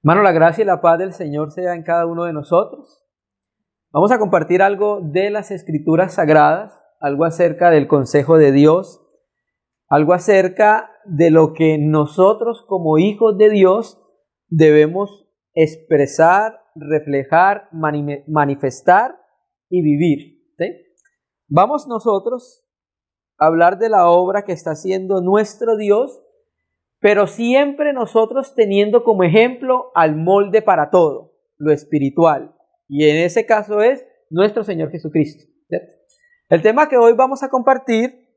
Hermano, la gracia y la paz del Señor sea en cada uno de nosotros. Vamos a compartir algo de las Escrituras Sagradas, algo acerca del consejo de Dios, algo acerca de lo que nosotros como hijos de Dios debemos expresar, reflejar, manifestar y vivir. ¿Sí? Vamos nosotros a hablar de la obra que está haciendo nuestro Dios, pero siempre nosotros teniendo como ejemplo al molde para todo, lo espiritual. Y en ese caso es nuestro Señor Jesucristo. ¿Cierto? El tema que hoy vamos a compartir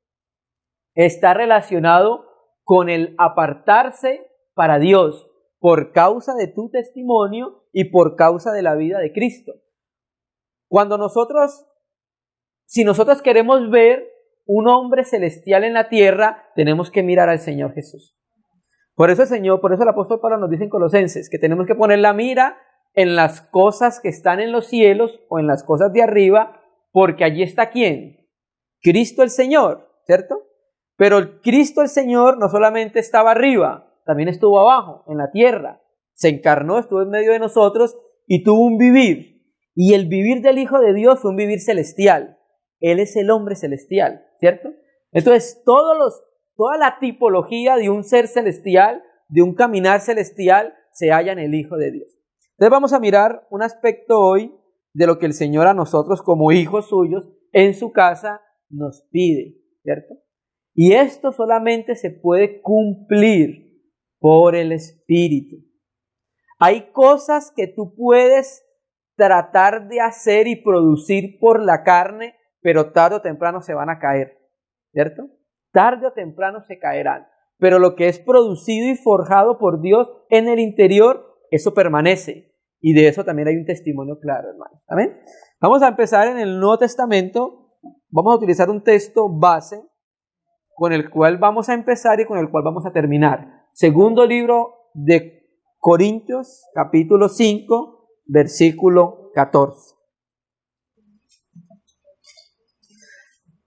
está relacionado con el apartarse para Dios por causa de tu testimonio y por causa de la vida de Cristo. Si nosotros queremos ver un hombre celestial en la tierra, tenemos que mirar al Señor Jesús. Por eso el apóstol Pablo nos dice en Colosenses que tenemos que poner la mira en las cosas que están en los cielos o en las cosas de arriba, porque allí está ¿quién? Cristo el Señor, ¿cierto? Pero el Cristo el Señor no solamente estaba arriba, también estuvo abajo, en la tierra. Se encarnó, estuvo en medio de nosotros y tuvo un vivir. Y el vivir del Hijo de Dios fue un vivir celestial. Él es el hombre celestial, ¿cierto? Entonces, toda la tipología de un ser celestial, de un caminar celestial, se halla en el Hijo de Dios. Entonces vamos a mirar un aspecto hoy de lo que el Señor a nosotros como hijos suyos en su casa nos pide, ¿cierto? Y esto solamente se puede cumplir por el Espíritu. Hay cosas que tú puedes tratar de hacer y producir por la carne, pero tarde o temprano se van a caer, ¿cierto? Tarde o temprano se caerán. Pero lo que es producido y forjado por Dios en el interior, eso permanece. Y de eso también hay un testimonio claro, hermano. ¿Amén? Vamos a empezar en el Nuevo Testamento. Vamos a utilizar un texto base con el cual vamos a empezar y con el cual vamos a terminar. Segundo libro de Corintios, capítulo 5, versículo 14.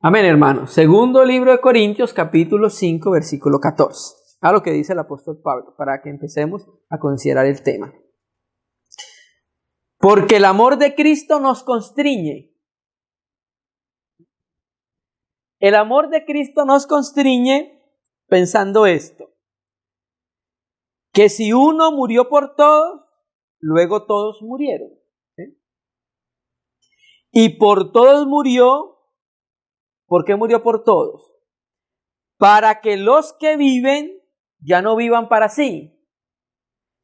Amén, hermanos. Segundo libro de Corintios, capítulo 5, versículo 14. A lo que dice el apóstol Pablo, para que empecemos a considerar el tema. Porque el amor de Cristo nos constriñe. El amor de Cristo nos constriñe pensando esto: que si uno murió por todos, luego todos murieron. ¿Sí? Y por todos murió. ¿Por qué murió por todos? Para que los que viven ya no vivan para sí,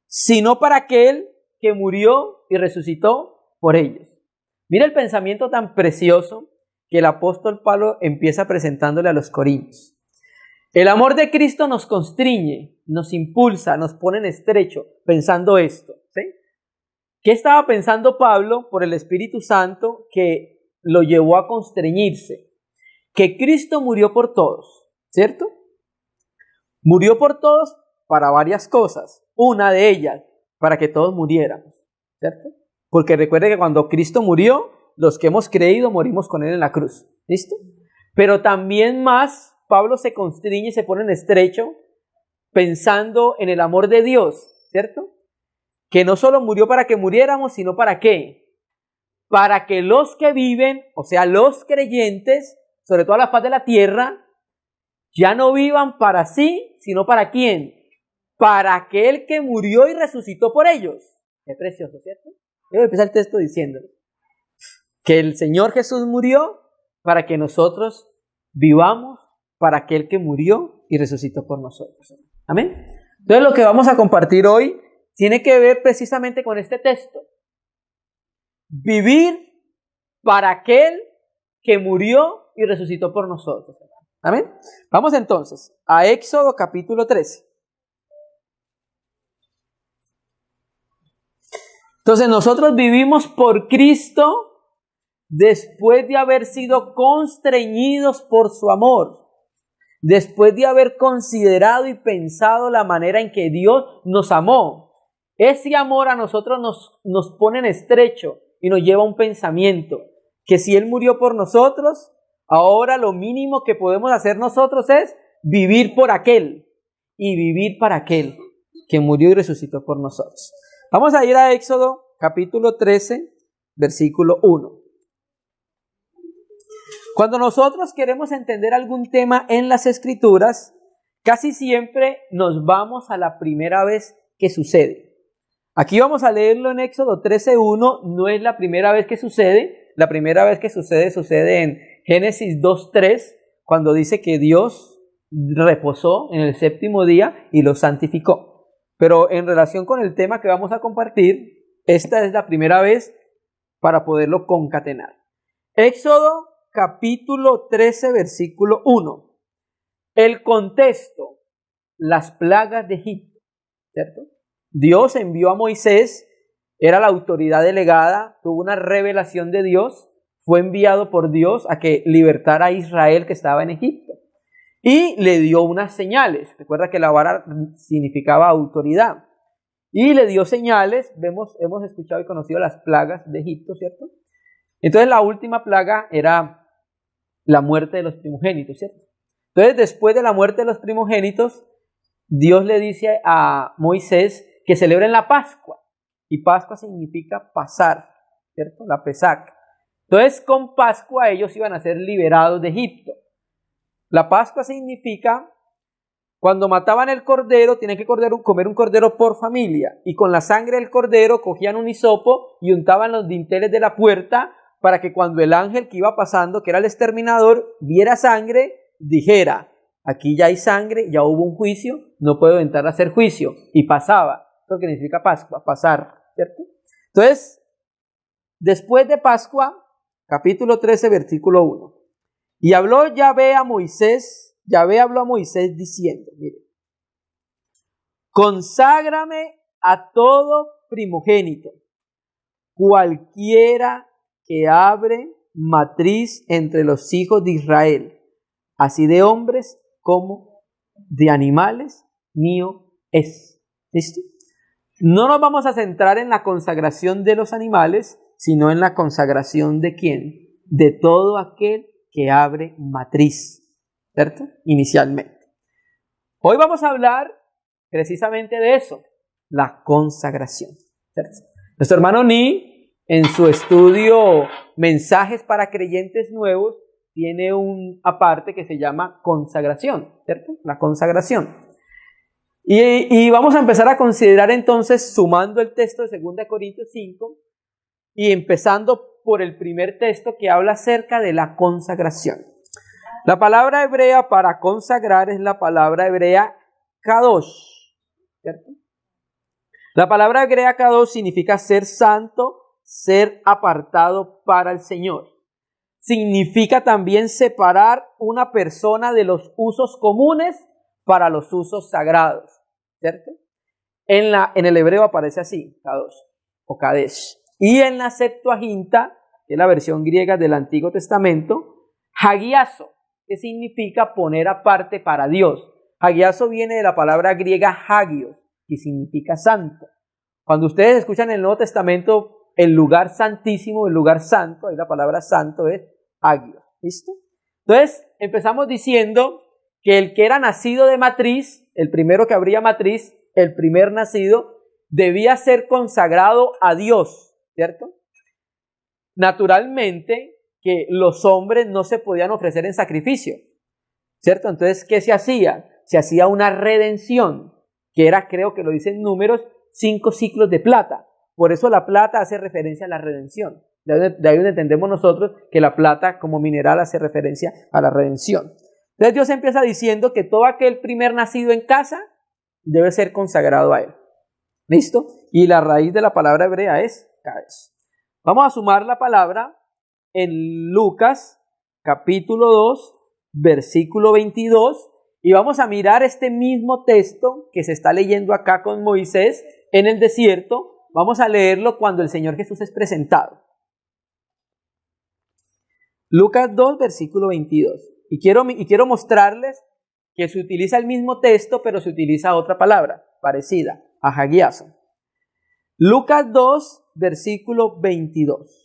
sino para aquel que murió y resucitó por ellos. Mira el pensamiento tan precioso que el apóstol Pablo empieza presentándole a los corintios. El amor de Cristo nos constriñe, nos impulsa, nos pone en estrecho, pensando esto. ¿Sí? ¿Qué estaba pensando Pablo por el Espíritu Santo que lo llevó a constreñirse? Que Cristo murió por todos, ¿cierto? Murió por todos para varias cosas. Una de ellas, para que todos muriéramos, ¿cierto? Porque recuerde que cuando Cristo murió, los que hemos creído morimos con Él en la cruz, ¿listo? Pero también más, Pablo se constriñe y se pone en estrecho pensando en el amor de Dios, ¿cierto? Que no solo murió para que muriéramos, sino para qué? Para que los que viven, o sea, los creyentes, sobre todo a la faz de la tierra, ya no vivan para sí, sino para ¿quién? Para aquel que murió y resucitó por ellos. Qué precioso, ¿cierto? Yo voy a empezar el texto diciendo que el Señor Jesús murió para que nosotros vivamos para aquel que murió y resucitó por nosotros. ¿Amén? Entonces lo que vamos a compartir hoy tiene que ver precisamente con este texto. Vivir para aquel que murió y resucitó por nosotros. ¿Amén? Vamos entonces a Éxodo capítulo 13. Entonces nosotros vivimos por Cristo después de haber sido constreñidos por su amor, después de haber considerado y pensado la manera en que Dios nos amó. Ese amor a nosotros nos pone en estrecho y nos lleva a un pensamiento que si Él murió por nosotros, ahora lo mínimo que podemos hacer nosotros es vivir por aquel y vivir para aquel que murió y resucitó por nosotros. Vamos a ir a Éxodo capítulo 13, versículo 1. Cuando nosotros queremos entender algún tema en las Escrituras, casi siempre nos vamos a la primera vez que sucede. Aquí vamos a leerlo en Éxodo 13:1, no es la primera vez que sucede. La primera vez que sucede en Génesis 2:3, cuando dice que Dios reposó en el séptimo día y lo santificó. Pero en relación con el tema que vamos a compartir, esta es la primera vez para poderlo concatenar. Éxodo capítulo 13, versículo 1. El contexto, las plagas de Egipto, ¿cierto? Dios envió a Moisés, era la autoridad delegada, tuvo una revelación de Dios, fue enviado por Dios a que libertara a Israel que estaba en Egipto. Y le dio unas señales. Recuerda que la vara significaba autoridad. Y le dio señales, hemos escuchado y conocido las plagas de Egipto, ¿cierto? Entonces la última plaga era la muerte de los primogénitos, ¿cierto? Entonces después de la muerte de los primogénitos, Dios le dice a Moisés que celebren la Pascua. Y Pascua significa pasar, ¿cierto? La Pesach. Entonces con Pascua ellos iban a ser liberados de Egipto. La Pascua significa cuando mataban el cordero, tenían que comer un cordero por familia. Y con la sangre del cordero cogían un hisopo y untaban los dinteles de la puerta para que cuando el ángel que iba pasando, que era el exterminador, viera sangre, dijera, aquí ya hay sangre, ya hubo un juicio, no puedo entrar a hacer juicio. Y pasaba. Eso que significa Pascua, pasar, ¿cierto? Entonces, después de Pascua, capítulo 13, versículo 1. Y habló Yahvé a Moisés, Yahvé habló a Moisés diciendo, mire, conságrame a todo primogénito, cualquiera que abre matriz entre los hijos de Israel, así de hombres como de animales, mío es. ¿Listo? No nos vamos a centrar en la consagración de los animales, sino en la consagración de ¿quién? De todo aquel que abre matriz, ¿cierto? Inicialmente. Hoy vamos a hablar precisamente de eso, la consagración, ¿cierto? Nuestro hermano Ni, en su estudio Mensajes para Creyentes Nuevos, tiene un aparte que se llama consagración, ¿cierto? La consagración. Y vamos a empezar a considerar entonces, sumando el texto de 2 Corintios 5, y empezando por el primer texto que habla acerca de la consagración. La palabra hebrea para consagrar es la palabra hebrea kadosh, ¿cierto? La palabra hebrea kadosh significa ser santo, ser apartado para el Señor. Significa también separar una persona de los usos comunes para los usos sagrados, ¿cierto? En el hebreo aparece así, kadosh o kadesh. Y en la Septuaginta, que es la versión griega del Antiguo Testamento, hagiazo, que significa poner aparte para Dios. Hagiazo viene de la palabra griega hagios, que significa santo. Cuando ustedes escuchan en el Nuevo Testamento el lugar santísimo, el lugar santo, ahí la palabra santo es hagios. ¿Listo? Entonces empezamos diciendo que el que era nacido de matriz, el primero que abría matriz, el primer nacido, debía ser consagrado a Dios, ¿cierto? Naturalmente que los hombres no se podían ofrecer en sacrificio, ¿cierto? Entonces, ¿qué se hacía? Se hacía una redención, que era, creo que lo dicen Números, 5 ciclos de plata. Por eso la plata hace referencia a la redención. De ahí donde entendemos nosotros que la plata como mineral hace referencia a la redención. Entonces Dios empieza diciendo que todo aquel primer nacido en casa debe ser consagrado a Él. ¿Listo? Y la raíz de la palabra hebrea es Kadesh. Vamos a sumar la palabra en Lucas capítulo 2, versículo 22, y vamos a mirar este mismo texto que se está leyendo acá con Moisés en el desierto. Vamos a leerlo cuando el Señor Jesús es presentado. Lucas 2, versículo 22. Y quiero mostrarles que se utiliza el mismo texto, pero se utiliza otra palabra parecida, hagiazo. Lucas 2, versículo 22.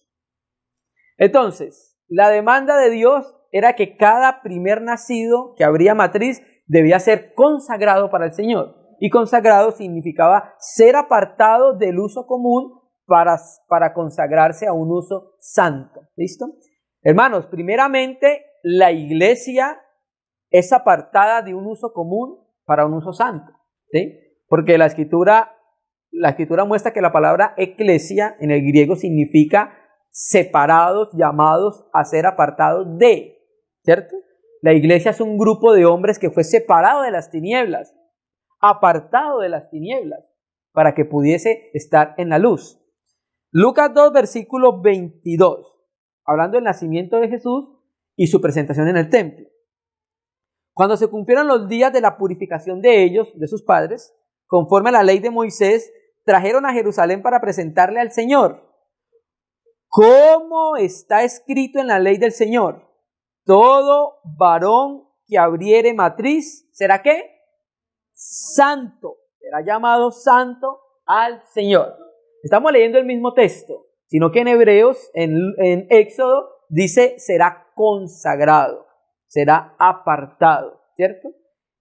Entonces, la demanda de Dios era que cada primer nacido que abría matriz debía ser consagrado para el Señor. y consagrado significaba ser apartado del uso común para consagrarse a un uso santo. ¿Listo? Hermanos, primeramente, la iglesia es apartada de un uso común para un uso santo, ¿sí? Porque la escritura muestra que la palabra eclesia en el griego significa separados, llamados a ser apartados de, ¿cierto? La iglesia es un grupo de hombres que fue separado de las tinieblas, apartado de las tinieblas, para que pudiese estar en la luz. Lucas 2, versículo 22, hablando del nacimiento de Jesús y su presentación en el templo. Cuando se cumplieron los días de la purificación de ellos, de sus padres, conforme a la ley de Moisés, trajeron a Jerusalén para presentarle al Señor. ¿Cómo está escrito en la ley del Señor? Todo varón que abriere matriz, ¿será qué? Santo. Será llamado santo al Señor. Estamos leyendo el mismo texto, sino que en Hebreos, en Éxodo, dice será consagrado, será apartado, ¿cierto?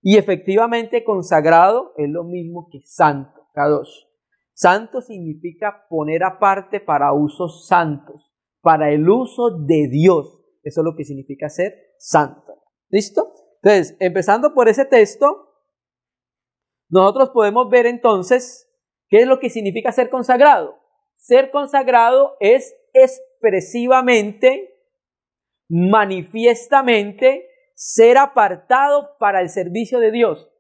Y efectivamente consagrado es lo mismo que santo, kadosh. Santo significa poner aparte para usos santos, para el uso de Dios. Eso es lo que significa ser santo. ¿Listo? Entonces, empezando por ese texto, nosotros podemos ver entonces qué es lo que significa ser consagrado. Ser consagrado es expresivamente, manifiestamente, ser apartado para el servicio de Dios.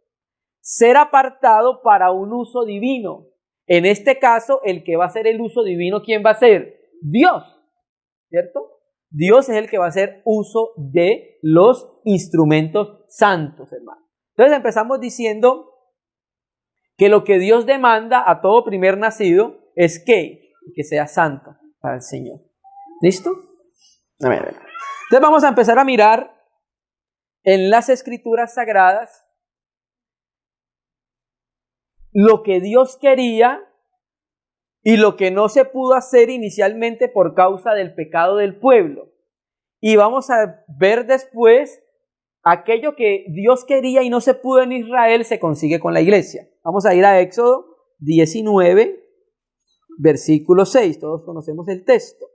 Ser apartado para un uso divino. En este caso, el que va a hacer el uso divino, ¿quién va a ser? Dios, ¿cierto? Dios es el que va a hacer uso de los instrumentos santos, hermano. Entonces empezamos diciendo que lo que Dios demanda a todo primer nacido es que sea santo para el Señor. ¿Listo? A ver. Entonces vamos a empezar a mirar en las Escrituras Sagradas lo que Dios quería y lo que no se pudo hacer inicialmente por causa del pecado del pueblo. Y vamos a ver después aquello que Dios quería y no se pudo en Israel se consigue con la iglesia. Vamos a ir a Éxodo 19, versículo 6. Todos conocemos el texto.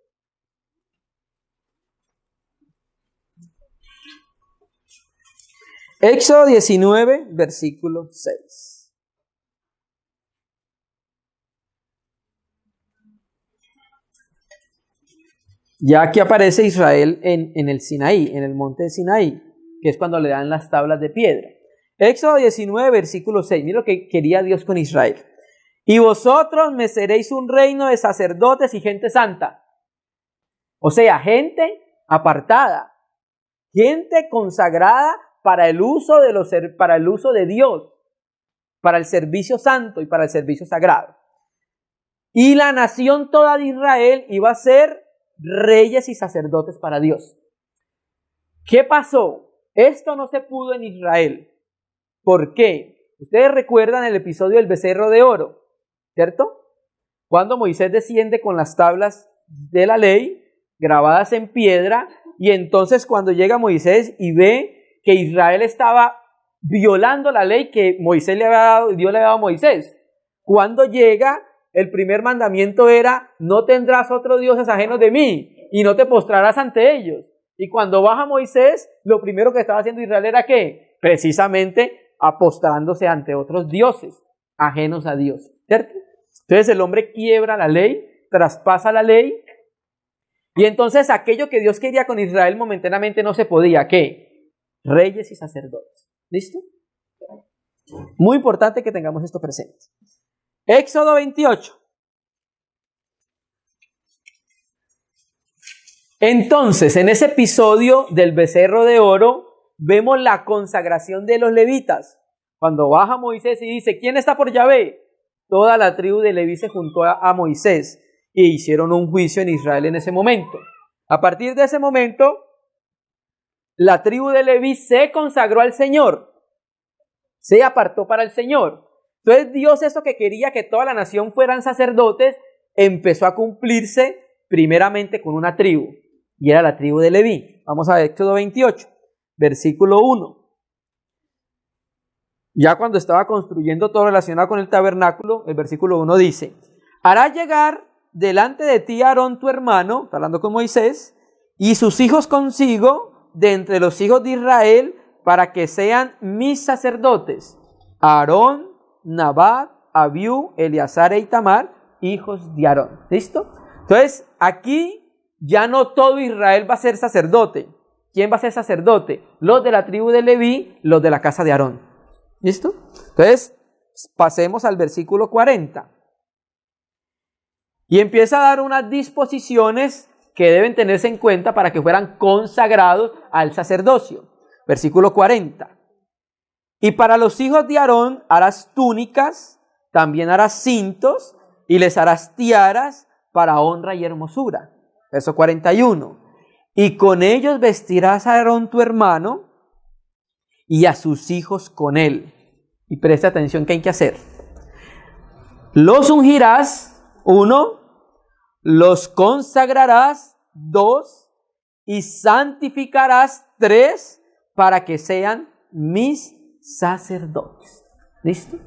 Éxodo 19, versículo 6. Ya aquí aparece Israel en el Sinaí, en el monte de Sinaí, que es cuando le dan las tablas de piedra. Éxodo 19, versículo 6. Mira lo que quería Dios con Israel. Y vosotros me seréis un reino de sacerdotes y gente santa. O sea, gente apartada, gente consagrada para el uso de Dios, para el servicio santo y para el servicio sagrado. Y la nación toda de Israel iba a ser reyes y sacerdotes para Dios. ¿Qué pasó? Esto no se pudo en Israel. ¿Por qué? Ustedes recuerdan el episodio del becerro de oro, ¿cierto? Cuando Moisés desciende con las tablas de la ley grabadas en piedra, y entonces cuando llega Moisés y ve que Israel estaba violando la ley que Moisés le había dado, Dios le había dado a Moisés. Cuando llega, el primer mandamiento era: no tendrás otros dioses ajenos de mí y no te postrarás ante ellos. Y cuando baja Moisés, lo primero que estaba haciendo Israel era ¿qué? Precisamente apostrándose ante otros dioses ajenos a Dios, ¿cierto? Entonces el hombre quiebra la ley, traspasa la ley, y entonces aquello que Dios quería con Israel momentáneamente no se podía. ¿Qué? Reyes y sacerdotes. ¿Listo? Muy importante que tengamos esto presente. Éxodo 28. Entonces, en ese episodio del becerro de oro, vemos la consagración de los levitas. Cuando baja Moisés y dice: ¿quién está por Yahvé? Toda la tribu de Leví se juntó a Moisés y hicieron un juicio en Israel en ese momento. A partir de ese momento, la tribu de Leví se consagró al Señor, se apartó para el Señor. Entonces Dios, eso que quería que toda la nación fueran sacerdotes, empezó a cumplirse primeramente con una tribu, y era la tribu de Leví. Vamos a Éxodo 28, versículo 1. Ya cuando estaba construyendo todo relacionado con el tabernáculo, el versículo 1 dice, hará llegar delante de ti a Aarón tu hermano, está hablando con Moisés, y sus hijos consigo, de entre los hijos de Israel, para que sean mis sacerdotes, Aarón, Nadab, Abiú, Eleazar e Itamar, hijos de Aarón. ¿Listo? Entonces, aquí ya no todo Israel va a ser sacerdote. ¿Quién va a ser sacerdote? Los de la tribu de Leví, los de la casa de Aarón. ¿Listo? Entonces, pasemos al versículo 40. Y empieza a dar unas disposiciones que deben tenerse en cuenta para que fueran consagrados al sacerdocio. Versículo 40. Y para los hijos de Aarón harás túnicas, también harás cintos, y les harás tiaras para honra y hermosura. Verso 41. Y con ellos vestirás a Aarón tu hermano y a sus hijos con él. Y presta atención que hay que hacer. Los ungirás, 1, los consagrarás, 2, y santificarás, 3, para que sean mis sacerdotes. ¿Listo?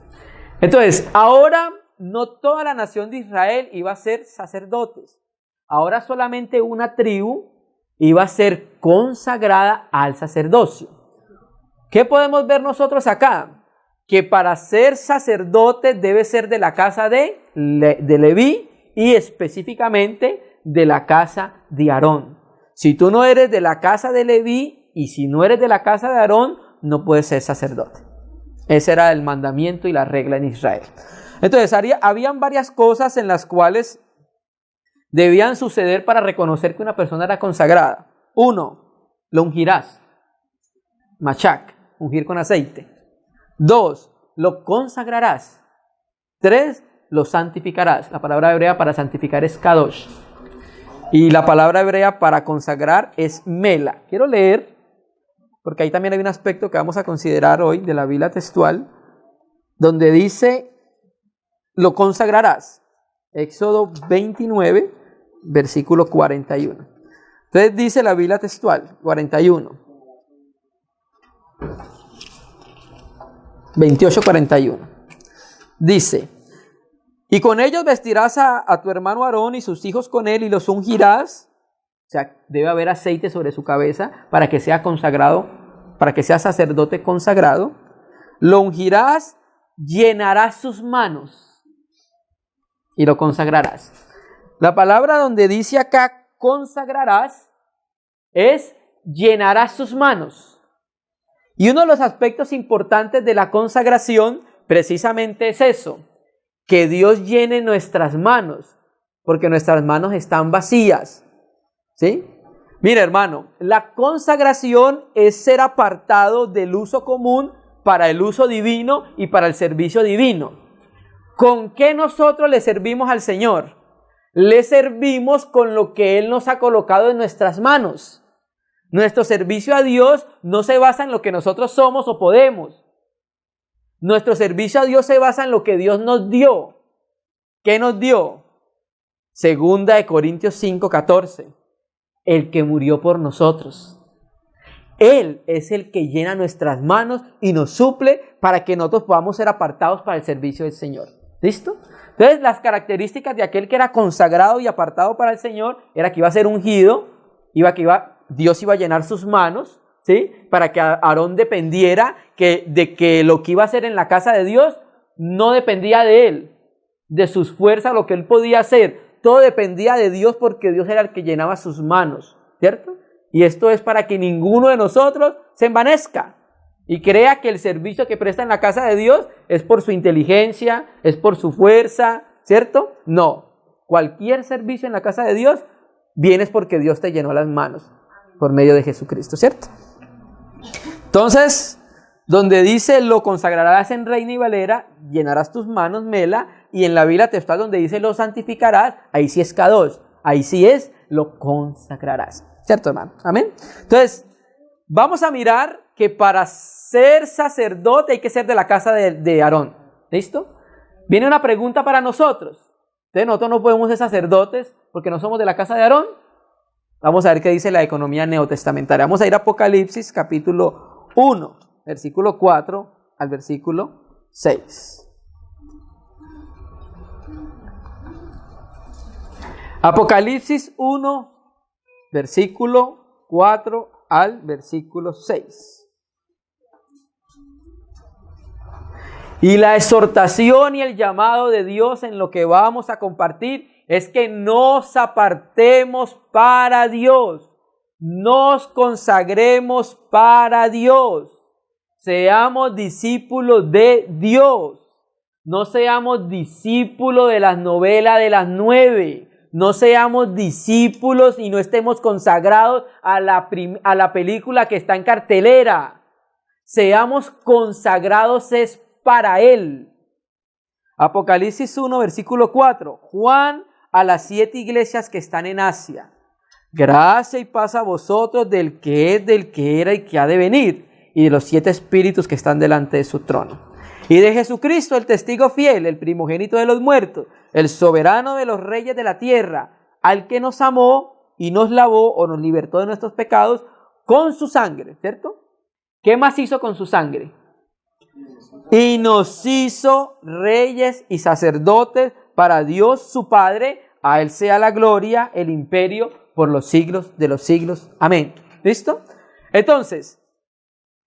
Entonces, ahora no toda la nación de Israel iba a ser sacerdotes. Ahora solamente una tribu iba a ser consagrada al sacerdocio. ¿Qué podemos ver nosotros acá? Que para ser sacerdote debe ser de la casa de Leví y específicamente de la casa de Aarón. Si tú no eres de la casa de Leví y si no eres de la casa de Aarón, no puedes ser sacerdote. Ese era el mandamiento y la regla en Israel. Entonces, habían varias cosas en las cuales debían suceder para reconocer que una persona era consagrada. 1, lo ungirás. Machak, ungir con aceite. 2, lo consagrarás. 3, lo santificarás. La palabra hebrea para santificar es kadosh. Y la palabra hebrea para consagrar es mela. Quiero leer, porque ahí también hay un aspecto que vamos a considerar hoy de la Biblia textual, donde dice, lo consagrarás. Éxodo 29, versículo 41. Entonces dice la Biblia textual, 41. 28:41. Dice, y con ellos vestirás a tu hermano Aarón y sus hijos con él y los ungirás. O sea, debe haber aceite sobre su cabeza para que sea consagrado, para que sea sacerdote consagrado. Lo ungirás, llenarás sus manos y lo consagrarás. La palabra donde dice acá consagrarás es llenarás sus manos. Y uno de los aspectos importantes de la consagración precisamente es eso, que Dios llene nuestras manos, porque nuestras manos están vacías. ¿Sí? Mira, hermano, la consagración es ser apartado del uso común para el uso divino y para el servicio divino. ¿Con qué nosotros le servimos al Señor? Le servimos con lo que Él nos ha colocado en nuestras manos. Nuestro servicio a Dios no se basa en lo que nosotros somos o podemos. Nuestro servicio a Dios se basa en lo que Dios nos dio. ¿Qué nos dio? Segunda de Corintios 5:14. El que murió por nosotros. Él es el que llena nuestras manos y nos suple para que nosotros podamos ser apartados para el servicio del Señor. ¿Listo? Entonces, las características de aquel que era consagrado y apartado para el Señor era que iba a ser ungido, Dios iba a llenar sus manos, ¿sí? Para que Aarón dependiera de que lo que iba a hacer en la casa de Dios no dependía de él, de sus fuerzas, lo que él podía hacer. Todo dependía de Dios porque Dios era el que llenaba sus manos, ¿cierto? Y esto es para que ninguno de nosotros se envanezca y crea que el servicio que presta en la casa de Dios es por su inteligencia, es por su fuerza, ¿cierto? No, cualquier servicio en la casa de Dios vienes porque Dios te llenó las manos por medio de Jesucristo, ¿cierto? Entonces, donde dice lo consagrarás en Reina y Valera, llenarás tus manos, mela, y en la Biblia textual donde dice lo santificarás, ahí sí es kadosh, ahí sí es lo consagrarás, ¿cierto, hermano? Amén. Entonces, vamos a mirar que para ser sacerdote hay que ser de la casa de Aarón, ¿listo? Viene una pregunta para nosotros. Entonces, nosotros no podemos ser sacerdotes porque no somos de la casa de Aarón. Vamos a ver qué dice la economía neotestamentaria. Vamos a ir a Apocalipsis capítulo 1, versículo 4 al versículo 6. Apocalipsis 1, versículo 4 al versículo 6. Y la exhortación y el llamado de Dios en lo que vamos a compartir es que nos apartemos para Dios, nos consagremos para Dios, seamos discípulos de Dios, no seamos discípulos de las novelas de las 9, no seamos discípulos y no estemos consagrados a la película que está en cartelera, seamos consagrados es para Él. Apocalipsis 1, versículo 4. Juan a las 7 iglesias que están en Asia. Gracia y paz a vosotros del que es, del que era y que ha de venir, y de los 7 espíritus que están delante de su trono. Y de Jesucristo, el testigo fiel, el primogénito de los muertos, el soberano de los reyes de la tierra, al que nos amó y nos lavó o nos libertó de nuestros pecados con su sangre, ¿cierto? ¿Qué más hizo con su sangre? Y nos hizo reyes y sacerdotes para Dios su Padre. A Él sea la gloria, el imperio por los siglos de los siglos. Amén. ¿Listo? Entonces,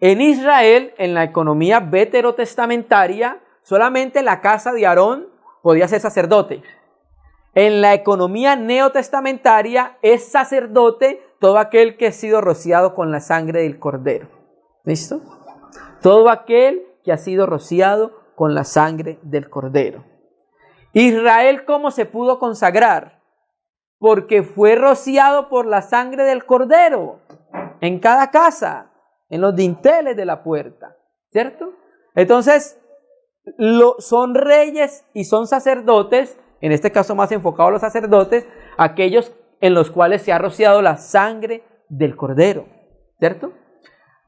en Israel, en la economía veterotestamentaria, solamente la casa de Aarón podía ser sacerdote. En la economía neotestamentaria es sacerdote todo aquel que ha sido rociado con la sangre del Cordero. ¿Listo? Todo aquel que ha sido rociado con la sangre del Cordero. Israel, ¿cómo se pudo consagrar? Porque fue rociado por la sangre del Cordero en cada casa, en los dinteles de la puerta, ¿cierto? Entonces, son reyes y son sacerdotes, en este caso más enfocado a los sacerdotes, aquellos en los cuales se ha rociado la sangre del Cordero, ¿cierto?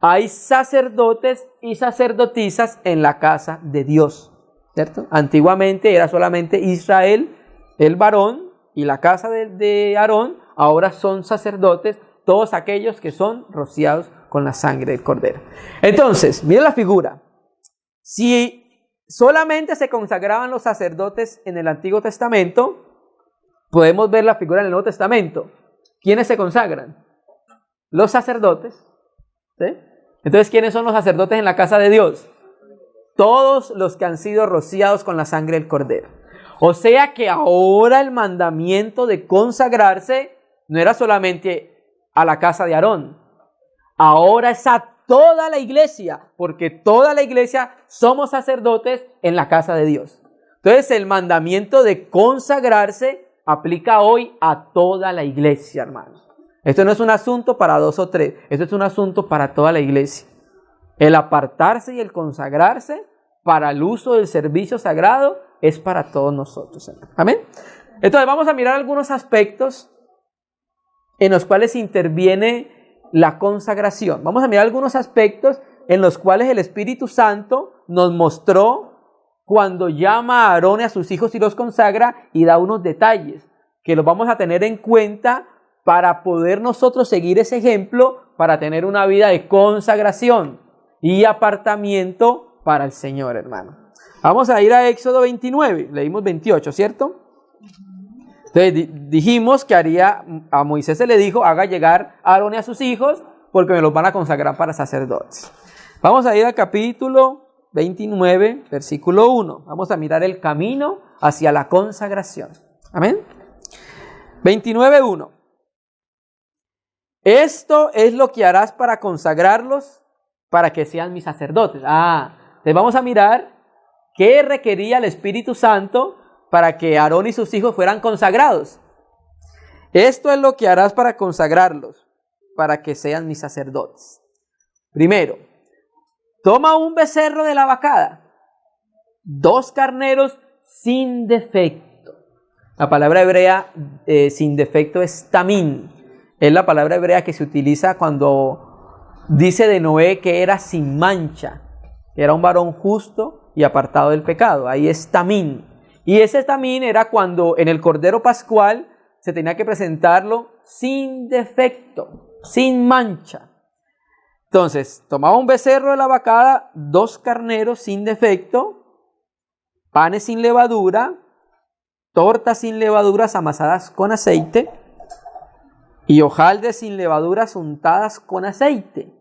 Hay sacerdotes y sacerdotisas en la casa de Dios, ¿cierto? Antiguamente era solamente Israel, el varón y la casa de Aarón. Ahora son sacerdotes todos aquellos que son rociados con la sangre del Cordero. Entonces, miren la figura. Si solamente se consagraban los sacerdotes en el Antiguo Testamento, podemos ver la figura en el Nuevo Testamento. ¿Quiénes se consagran? Los sacerdotes, ¿sí? Entonces, ¿quiénes son los sacerdotes en la casa de Dios? Todos los que han sido rociados con la sangre del Cordero. O sea que ahora el mandamiento de consagrarse no era solamente a la casa de Aarón. Ahora es a toda la iglesia, porque toda la iglesia somos sacerdotes en la casa de Dios. Entonces, el mandamiento de consagrarse aplica hoy a toda la iglesia, hermanos. Esto no es un asunto para 2 o 3, esto es un asunto para toda la iglesia. El apartarse y el consagrarse para el uso del servicio sagrado es para todos nosotros. Amén. Entonces vamos a mirar algunos aspectos en los cuales interviene la consagración. Vamos a mirar algunos aspectos en los cuales el Espíritu Santo nos mostró cuando llama a Aarón y a sus hijos y los consagra, y da unos detalles que los vamos a tener en cuenta para poder nosotros seguir ese ejemplo, para tener una vida de consagración y apartamiento para el Señor, hermano. Vamos a ir a Éxodo 29, leímos 28, ¿cierto? Entonces dijimos que a Moisés se le dijo, haga llegar a Aarón y a sus hijos, porque me los van a consagrar para sacerdotes. Vamos a ir al capítulo 29, versículo 1. Vamos a mirar el camino hacia la consagración. Amén. 29:1. Esto es lo que harás para consagrarlos, para que sean mis sacerdotes. Entonces vamos a mirar qué requería el Espíritu Santo para que Aarón y sus hijos fueran consagrados. Esto es lo que harás para consagrarlos, para que sean mis sacerdotes. Primero, toma un becerro de la vacada, 2 carneros sin defecto. La palabra hebrea sin defecto es tamín. Es la palabra hebrea que se utiliza cuando dice de Noé que era sin mancha, que era un varón justo y apartado del pecado. Ahí es tamín. Y ese tamín era cuando en el Cordero Pascual se tenía que presentarlo sin defecto, sin mancha. Entonces, tomaba un becerro de la vacada, 2 carneros sin defecto, panes sin levadura, tortas sin levaduras amasadas con aceite y hojaldres sin levaduras untadas con aceite.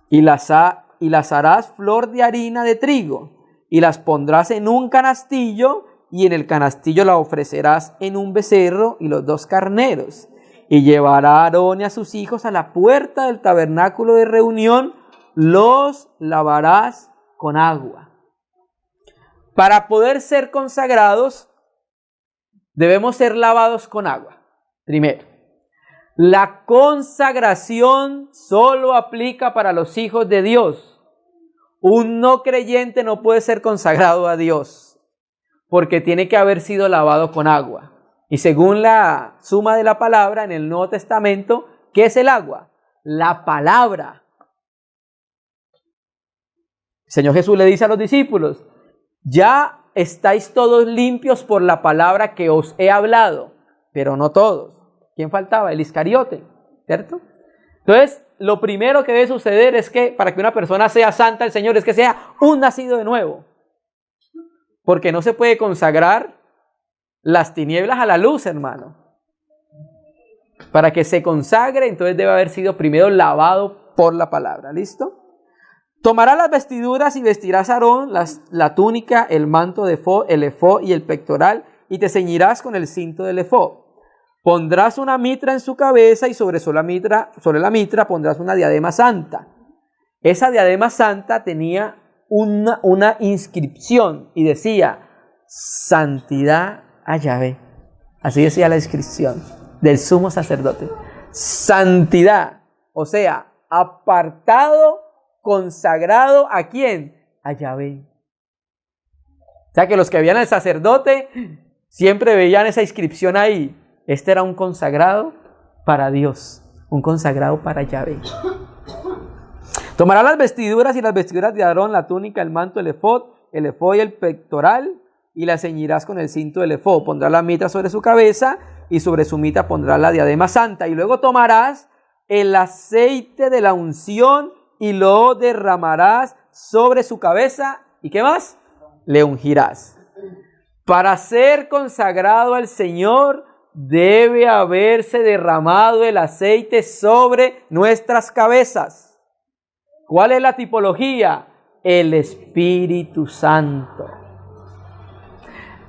Y las harás flor de harina de trigo y las pondrás en un canastillo y en el canastillo la ofrecerás en un becerro y los 2 carneros. Y llevará a Aarón y a sus hijos a la puerta del tabernáculo de reunión, los lavarás con agua. Para poder ser consagrados, debemos ser lavados con agua. Primero, la consagración solo aplica para los hijos de Dios. Un no creyente no puede ser consagrado a Dios, porque tiene que haber sido lavado con agua. Y según la suma de la palabra en el Nuevo Testamento, ¿qué es el agua? La palabra. El Señor Jesús le dice a los discípulos, ya estáis todos limpios por la palabra que os he hablado, pero no todos. ¿Quién faltaba? El Iscariote, ¿cierto? Entonces, lo primero que debe suceder es que para que una persona sea santa al Señor es que sea un nacido de nuevo. Porque no se puede consagrar las tinieblas a la luz, hermano. Para que se consagre, entonces debe haber sido primero lavado por la palabra. ¿Listo? Tomará las vestiduras y vestirás a Aarón la túnica, el manto de efod, el efod y el pectoral, y te ceñirás con el cinto del efod. Pondrás una mitra en su cabeza y sobre la mitra pondrás una diadema santa. Esa diadema santa tenía una inscripción y decía, santidad a Yahvé. Así decía la inscripción del sumo sacerdote. Santidad, o sea, apartado, consagrado, ¿a quién? A Yahvé. O sea que los que veían al sacerdote siempre veían esa inscripción ahí. Este era un consagrado para Dios, un consagrado para Yahvé. Tomará las vestiduras y las vestiduras de Aarón, la túnica, el manto, el efod y el pectoral, y la ceñirás con el cinto del efod. Pondrá la mitra sobre su cabeza y sobre su mitra pondrá la diadema santa. Y luego tomarás el aceite de la unción y lo derramarás sobre su cabeza. ¿Y qué más? Le ungirás. Para ser consagrado al Señor debe haberse derramado el aceite sobre nuestras cabezas. ¿Cuál es la tipología? El Espíritu Santo.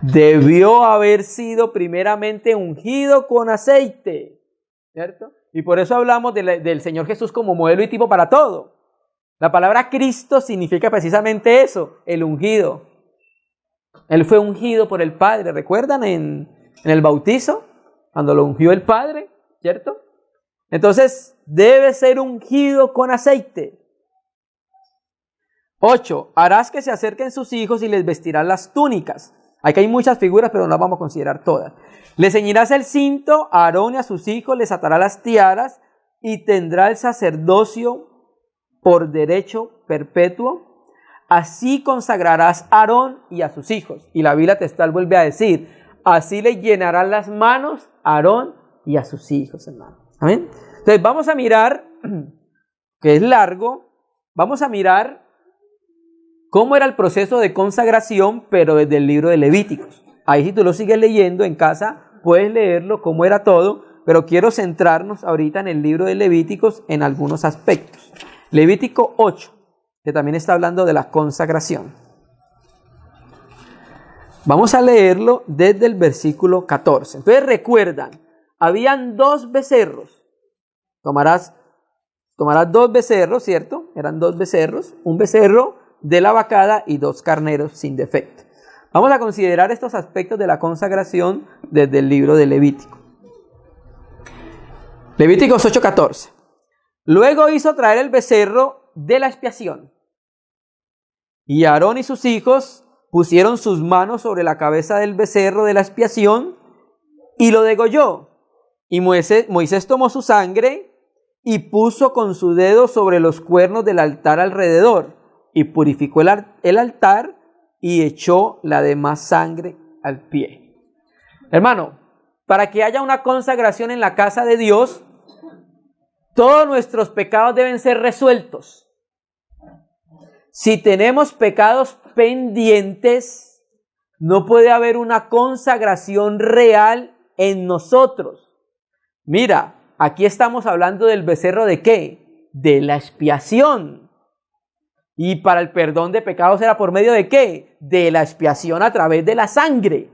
Debió haber sido primeramente ungido con aceite, ¿cierto? Y por eso hablamos del Señor Jesús como modelo y tipo para todo. La palabra Cristo significa precisamente eso, el ungido. Él fue ungido por el Padre, ¿recuerdan en el bautizo? Cuando lo ungió el Padre, ¿cierto? Entonces, debe ser ungido con aceite. 8. Harás que se acerquen sus hijos y les vestirás las túnicas. Aquí hay muchas figuras, pero no las vamos a considerar todas. Le ceñirás el cinto, a Aarón y a sus hijos les atará las tiaras y tendrá el sacerdocio por derecho perpetuo. Así consagrarás a Aarón y a sus hijos. Y la Biblia textual vuelve a decir, así le llenarán las manos a Aarón y a sus hijos, hermano. ¿Amén? Entonces vamos a mirar, que es largo, vamos a mirar cómo era el proceso de consagración, pero desde el libro de Levíticos. Ahí si tú lo sigues leyendo en casa, puedes leerlo, cómo era todo, pero quiero centrarnos ahorita en el libro de Levíticos en algunos aspectos. Levítico 8, que también está hablando de la consagración. Vamos a leerlo desde el versículo 14. Entonces recuerdan, habían 2 becerros. Tomarás 2 becerros, ¿cierto? Eran 2 becerros, un becerro de la vacada y 2 carneros sin defecto. Vamos a considerar estos aspectos de la consagración desde el libro de Levítico. Levíticos 8:14. Luego hizo traer el becerro de la expiación. Y Aarón y sus hijos pusieron sus manos sobre la cabeza del becerro de la expiación y lo degolló. Y Moisés tomó su sangre y puso con su dedo sobre los cuernos del altar alrededor y purificó el altar y echó la demás sangre al pie. Hermano, para que haya una consagración en la casa de Dios, Todos nuestros pecados deben ser resueltos. Si tenemos pecados pendientes, no puede haber una consagración real en nosotros. Mira, aquí estamos hablando del becerro ¿de qué? De la expiación. Y para el perdón de pecados era por medio ¿de qué? De la expiación a través de la sangre,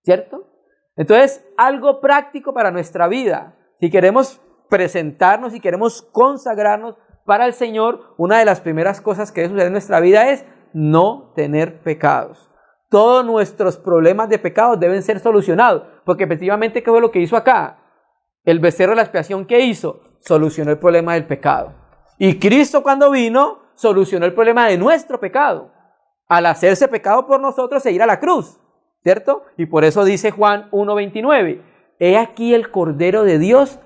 ¿cierto? Entonces, algo práctico para nuestra vida. Si queremos presentarnos, si queremos consagrarnos para el Señor, una de las primeras cosas que debe suceder en nuestra vida es no tener pecados. Todos nuestros problemas de pecados deben ser solucionados, porque efectivamente, ¿qué fue lo que hizo acá? El becerro de la expiación, ¿qué hizo? Solucionó el problema del pecado. Y Cristo, cuando vino, solucionó el problema de nuestro pecado, al hacerse pecado por nosotros e ir a la cruz, ¿cierto? Y por eso dice Juan 1:29, he aquí el Cordero de Dios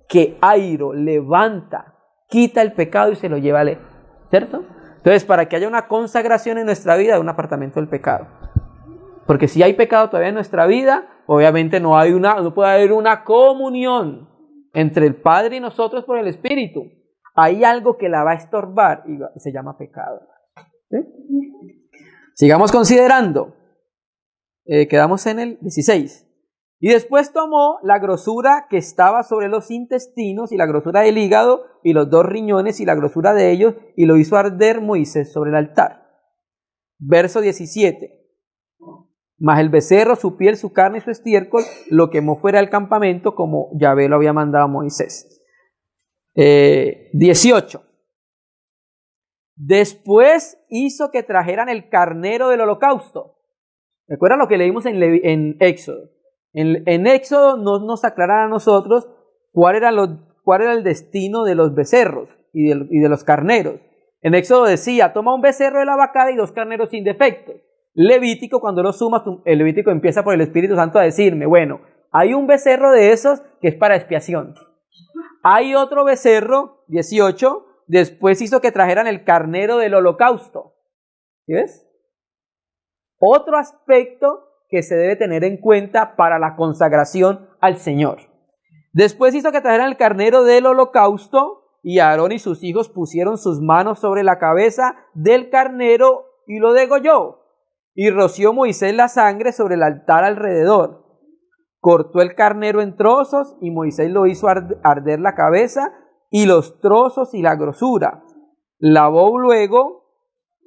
que airo, levanta, quita el pecado y se lo lleva lejos, ¿cierto? Entonces, para que haya una consagración en nuestra vida, un apartamiento del pecado. Porque si hay pecado todavía en nuestra vida, obviamente no puede haber una comunión entre el Padre y nosotros por el Espíritu. Hay algo que la va a estorbar y se llama pecado. ¿Sí? Sigamos considerando. Quedamos en el 16. Y después tomó la grosura que estaba sobre los intestinos y la grosura del hígado y los 2 riñones y la grosura de ellos y lo hizo arder Moisés sobre el altar. Verso 17. Mas el becerro, su piel, su carne y su estiércol lo quemó fuera del campamento como Yahvé lo había mandado a Moisés. 18. Después hizo que trajeran el carnero del holocausto. ¿Recuerdan lo que leímos en Éxodo? En Éxodo nos aclaran a nosotros cuál era el destino de los becerros y de los carneros. En Éxodo decía, toma un becerro de la vacada y 2 carneros sin defectos. Levítico, cuando lo sumas, el Levítico empieza por el Espíritu Santo a decirme, bueno, hay un becerro de esos que es para expiación. Hay otro becerro, 18, después hizo que trajeran el carnero del holocausto. ¿Sí ves? Otro aspecto que se debe tener en cuenta para la consagración al Señor. Después hizo que trajeran el carnero del holocausto y Aarón y sus hijos pusieron sus manos sobre la cabeza del carnero y lo degolló. Y roció Moisés la sangre sobre el altar alrededor. Cortó el carnero en trozos y Moisés lo hizo arder la cabeza y los trozos y la grosura. Lavó luego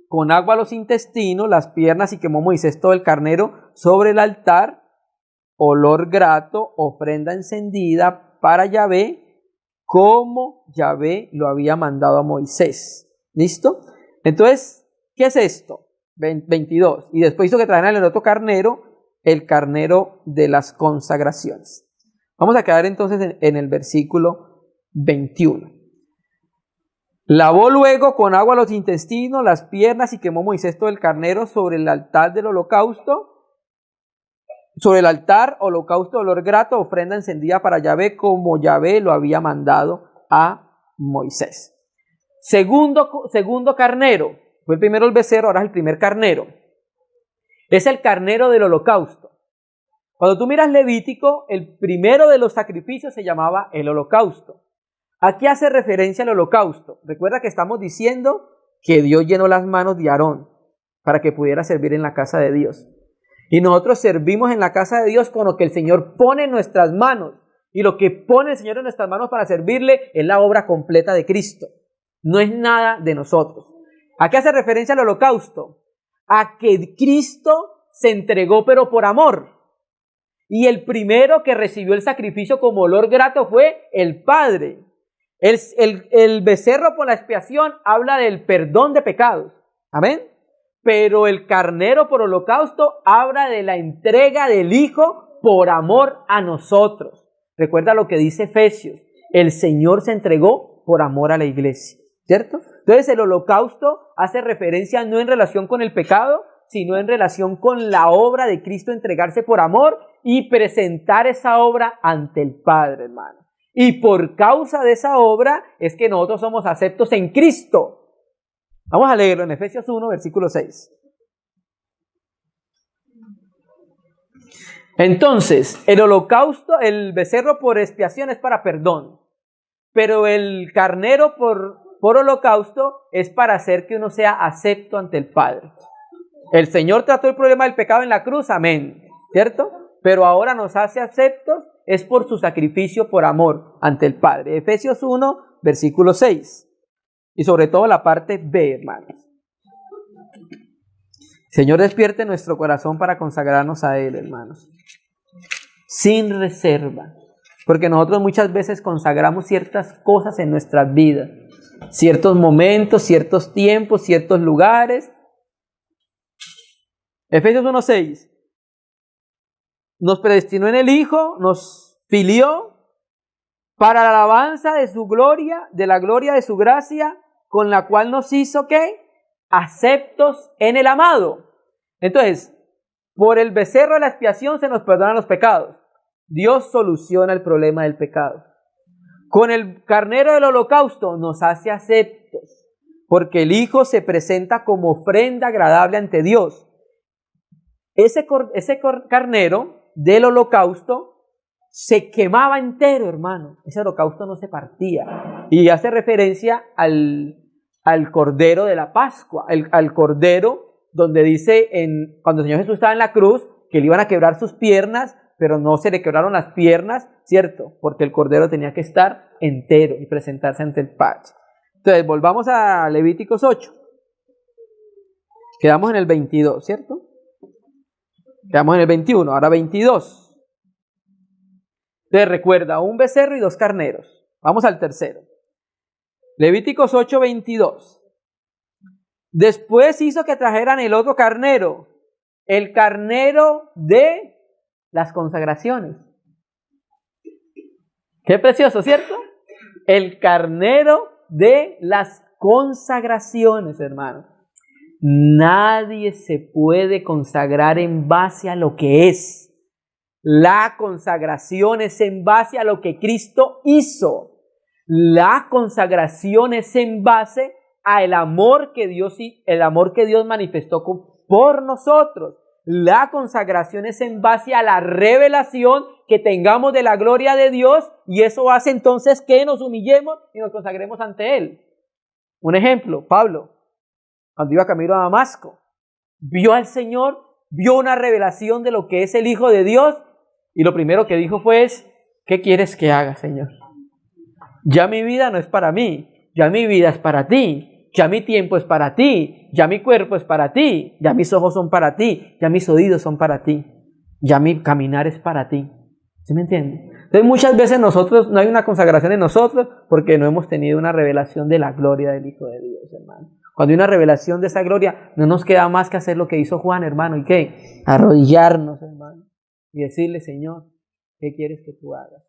con agua los intestinos, las piernas y quemó Moisés todo el carnero sobre el altar, olor grato, ofrenda encendida para Yahvé, como Yahvé lo había mandado a Moisés. ¿Listo? Entonces, ¿qué es esto? 22. Y después hizo que trajeran el otro carnero, el carnero de las consagraciones. Vamos a quedar entonces en el versículo 21. Lavó luego con agua los intestinos, las piernas y quemó Moisés todo el carnero sobre el altar del holocausto, sobre el altar, holocausto de olor grato, ofrenda encendida para Yahvé, como Yahvé lo había mandado a Moisés. Segundo carnero. Fue el primero el becerro, ahora es el primer carnero. Es el carnero del holocausto. Cuando tú miras Levítico, el primero de los sacrificios se llamaba el holocausto. Aquí hace referencia al holocausto. Recuerda que estamos diciendo que Dios llenó las manos de Aarón para que pudiera servir en la casa de Dios. Y nosotros servimos en la casa de Dios con lo que el Señor pone en nuestras manos. Y lo que pone el Señor en nuestras manos para servirle es la obra completa de Cristo. No es nada de nosotros. ¿A qué hace referencia el holocausto? A que Cristo se entregó pero por amor. Y el primero que recibió el sacrificio como olor grato fue el Padre. El becerro por la expiación habla del perdón de pecados. Amén. Pero el carnero por holocausto habla de la entrega del Hijo por amor a nosotros. Recuerda lo que dice Efesios. El Señor se entregó por amor a la iglesia. ¿Cierto? Entonces el holocausto hace referencia no en relación con el pecado, sino en relación con la obra de Cristo, entregarse por amor y presentar esa obra ante el Padre, hermano. Y por causa de esa obra es que nosotros somos aceptos en Cristo. Vamos a leerlo en Efesios 1, versículo 6. Entonces, el holocausto, el becerro por expiación es para perdón. pero el carnero por holocausto es para hacer que uno sea acepto ante el Padre. El Señor trató el problema del pecado en la cruz, amén, ¿cierto? Pero ahora nos hace aceptos, es por su sacrificio por amor ante el Padre. Efesios 1, versículo 6. Y sobre todo la parte B, hermanos. Señor, despierte nuestro corazón para consagrarnos a Él, hermanos. Sin reserva. Porque nosotros muchas veces consagramos ciertas cosas en nuestras vidas. Ciertos momentos, ciertos tiempos, ciertos lugares. Efesios 1:6. Nos predestinó en el Hijo, nos filió para la alabanza de su gloria, de la gloria de su gracia, con la cual nos hizo, ¿qué? Aceptos en el amado. Entonces, por el becerro de la expiación se nos perdonan los pecados. Dios soluciona el problema del pecado. Con el carnero del holocausto nos hace aceptos, porque el Hijo se presenta como ofrenda agradable ante Dios. Ese carnero del holocausto se quemaba entero, hermano. Ese holocausto no se partía. Y hace referencia al cordero de la Pascua, al cordero donde dice cuando el Señor Jesús estaba en la cruz que le iban a quebrar sus piernas, pero no se le quebraron las piernas, ¿cierto? Porque el cordero tenía que estar entero y presentarse ante el Padre. Entonces, volvamos a Levíticos 8. Quedamos en el 22, ¿cierto? Quedamos en el 21, ahora 22. Entonces recuerda, un becerro y 2 carneros. Vamos al tercero. Levíticos 8, 22. Después hizo que trajeran el otro carnero, el carnero de las consagraciones. Qué precioso, ¿cierto? El carnero de las consagraciones, hermano. Nadie se puede consagrar en base a lo que es. La consagración es en base a lo que Cristo hizo. La consagración es en base al amor que Dios manifestó por nosotros. La consagración es en base a la revelación que tengamos de la gloria de Dios, y eso hace entonces que nos humillemos y nos consagremos ante Él. Un ejemplo, Pablo, cuando iba camino a Damasco, vio al Señor, vio una revelación de lo que es el Hijo de Dios, y lo primero que dijo fue, ¿qué quieres que haga, Señor? Ya mi vida no es para mí, ya mi vida es para ti, ya mi tiempo es para ti, ya mi cuerpo es para ti, ya mis ojos son para ti, ya mis oídos son para ti, ya mi caminar es para ti. ¿Sí me entiende? Entonces muchas veces nosotros, no hay una consagración en nosotros porque no hemos tenido una revelación de la gloria del Hijo de Dios, hermano. Cuando hay una revelación de esa gloria, no nos queda más que hacer lo que hizo Juan, hermano. ¿Y qué? Arrodillarnos, hermano, y decirle, Señor, ¿qué quieres que tú hagas?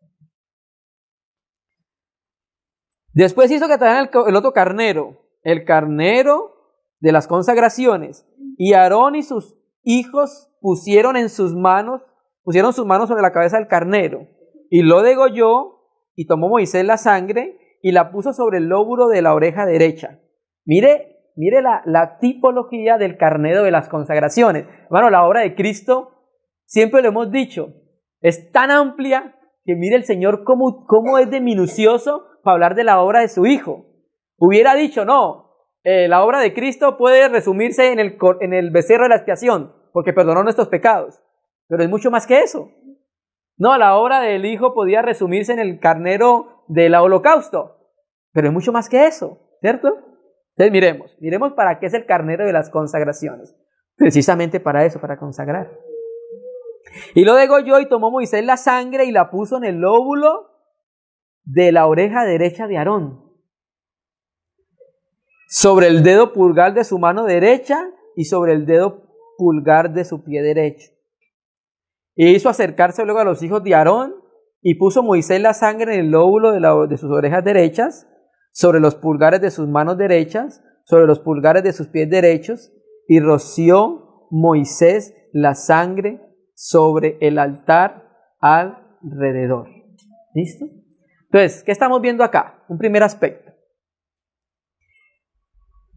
Después hizo que trajeran el otro carnero, el carnero de las consagraciones. Y Aarón y sus hijos pusieron sus manos sobre la cabeza del carnero. Y lo degolló, y tomó Moisés la sangre, y la puso sobre el lóbulo de la oreja derecha. Mire la tipología del carnero de las consagraciones. Hermano, la obra de Cristo, siempre lo hemos dicho, es tan amplia que mire el Señor cómo es de minucioso para hablar de la obra de su Hijo. Hubiera dicho, no, la obra de Cristo puede resumirse en el becerro de la expiación, porque perdonó nuestros pecados. Pero es mucho más que eso. No, la obra del Hijo podía resumirse en el carnero del holocausto, pero es mucho más que eso, ¿cierto? Entonces miremos para qué es el carnero de las consagraciones. Precisamente para eso, para consagrar. Y lo degolló, y tomó Moisés la sangre y la puso en el lóbulo de la oreja derecha de Aarón, sobre el dedo pulgar de su mano derecha y sobre el dedo pulgar de su pie derecho. Y hizo acercarse luego a los hijos de Aarón, y puso Moisés la sangre en el lóbulo de sus orejas derechas, sobre los pulgares de sus manos derechas, sobre los pulgares de sus pies derechos, y roció Moisés la sangre sobre el altar alrededor. ¿Listo? Entonces, ¿qué estamos viendo acá? Un primer aspecto.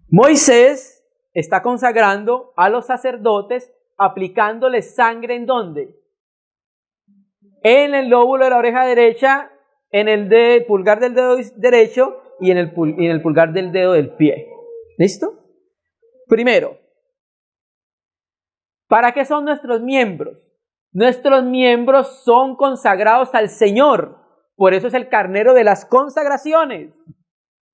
Moisés está consagrando a los sacerdotes aplicándoles sangre, ¿en dónde? En el lóbulo de la oreja derecha en el pulgar del dedo derecho y en el pulgar del dedo del pie. ¿Listo? Primero, ¿para qué son nuestros miembros? Nuestros miembros son consagrados al Señor. Por eso es el carnero de las consagraciones.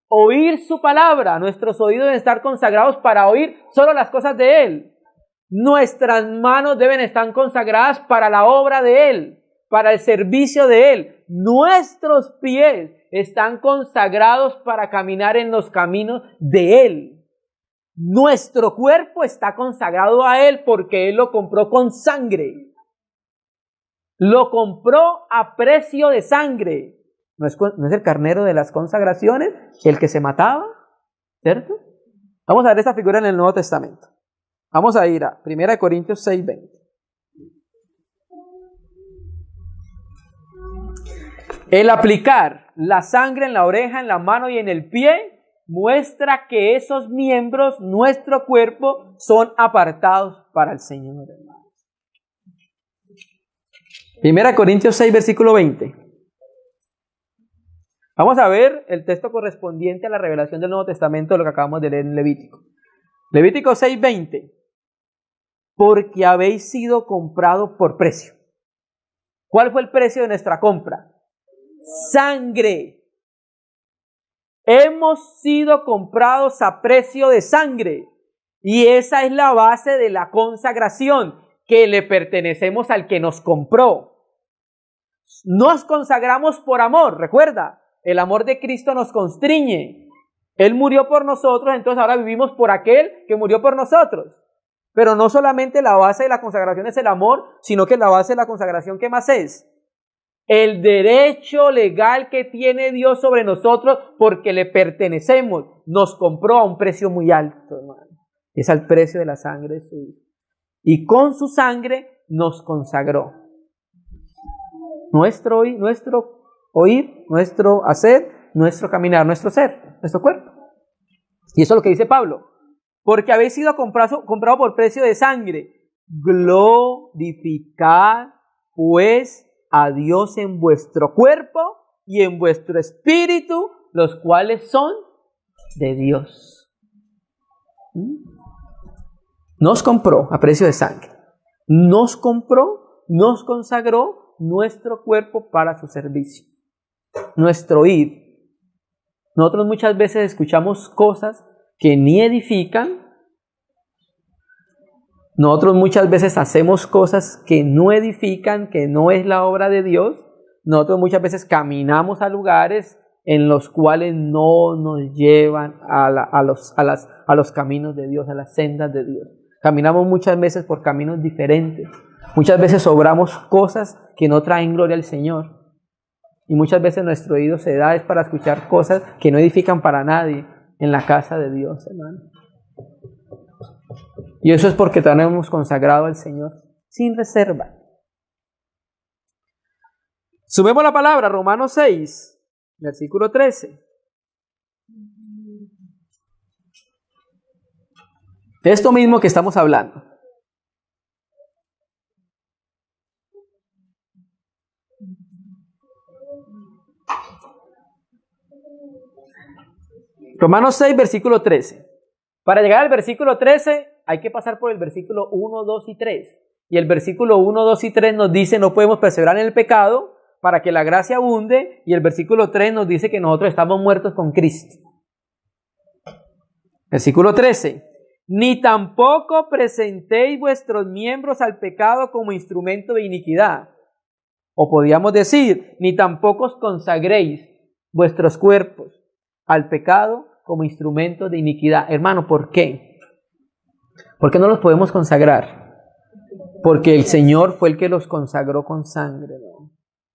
Oír su palabra. Nuestros oídos deben estar consagrados para oír solo las cosas de Él. Nuestras manos deben estar consagradas para la obra de Él, para el servicio de Él. Nuestros pies están consagrados para caminar en los caminos de Él. Nuestro cuerpo está consagrado a Él porque Él lo compró con sangre. Lo compró a precio de sangre. ¿No es el carnero de las consagraciones el que se mataba? ¿Cierto? Vamos a ver esta figura en el Nuevo Testamento. Vamos a ir a 1 Corintios 6:20. El aplicar la sangre en la oreja, en la mano y en el pie muestra que esos miembros, nuestro cuerpo, son apartados para el Señor, hermanos. 1 Corintios 6, versículo 20. Vamos a ver el texto correspondiente a la revelación del Nuevo Testamento de lo que acabamos de leer en Levítico. Levítico 6:20. Porque habéis sido comprado por precio. ¿Cuál fue el precio de nuestra compra? Sangre. Hemos sido comprados a precio de sangre. Y esa es la base de la consagración, que le pertenecemos al que nos compró. Nos consagramos por amor, recuerda, el amor de Cristo nos constriñe. Él murió por nosotros, entonces ahora vivimos por aquel que murió por nosotros. Pero no solamente la base de la consagración es el amor, sino que la base de la consagración, ¿qué más es? El derecho legal que tiene Dios sobre nosotros porque le pertenecemos. Nos compró a un precio muy alto, hermano. Es al precio de la sangre de su Hijo. Y con su sangre nos consagró. Nuestro oír, nuestro hacer, nuestro caminar, nuestro ser, nuestro cuerpo. Y eso es lo que dice Pablo. Porque habéis sido comprado por precio de sangre. Glorificad pues a Dios en vuestro cuerpo y en vuestro espíritu, los cuales son de Dios. Nos compró a precio de sangre. Nos compró, nos consagró nuestro cuerpo para su servicio. Nuestro oír. Nosotros muchas veces escuchamos cosas que ni edifican. Nosotros muchas veces hacemos cosas que no edifican, que no es la obra de Dios. Nosotros muchas veces caminamos a lugares en los cuales no nos llevan a los caminos de Dios, a las sendas de Dios. Caminamos muchas veces por caminos diferentes. Muchas veces obramos cosas que no traen gloria al Señor. Y muchas veces nuestro oído se da es para escuchar cosas que no edifican para nadie en la casa de Dios, hermano. Y eso es porque tenemos consagrado al Señor sin reserva. Sumemos la palabra, Romanos 6, versículo 13. Esto mismo que estamos hablando. Romanos 6, versículo 13. Para llegar al versículo 13 hay que pasar por el versículo 1, 2 y 3. Y el versículo 1, 2 y 3 nos dice no podemos perseverar en el pecado para que la gracia abunde. Y el versículo 3 nos dice que nosotros estamos muertos con Cristo. Versículo 13. Ni tampoco presentéis vuestros miembros al pecado como instrumento de iniquidad. O podríamos decir, ni tampoco os consagréis vuestros cuerpos al pecado como instrumento de iniquidad. Hermano, ¿por qué? ¿Por qué no los podemos consagrar? Porque el Señor fue el que los consagró con sangre, ¿no?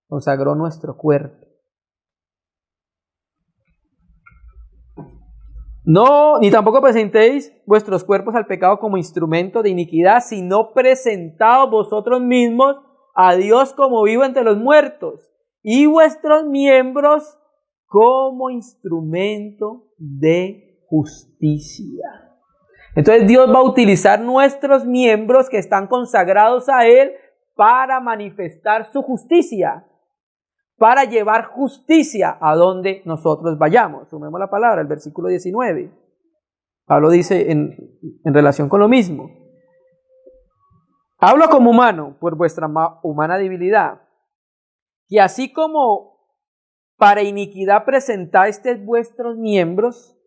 Consagró nuestro cuerpo. No, ni tampoco presentéis vuestros cuerpos al pecado como instrumento de iniquidad, sino presentaos vosotros mismos a Dios como vivo entre los muertos, y vuestros miembros como instrumento de justicia. Entonces Dios va a utilizar nuestros miembros que están consagrados a Él para manifestar su justicia, para llevar justicia a donde nosotros vayamos. Sumemos la palabra, el versículo 19. Pablo dice en relación con lo mismo. Hablo como humano por vuestra humana debilidad, que así como para iniquidad presentáis vuestros miembros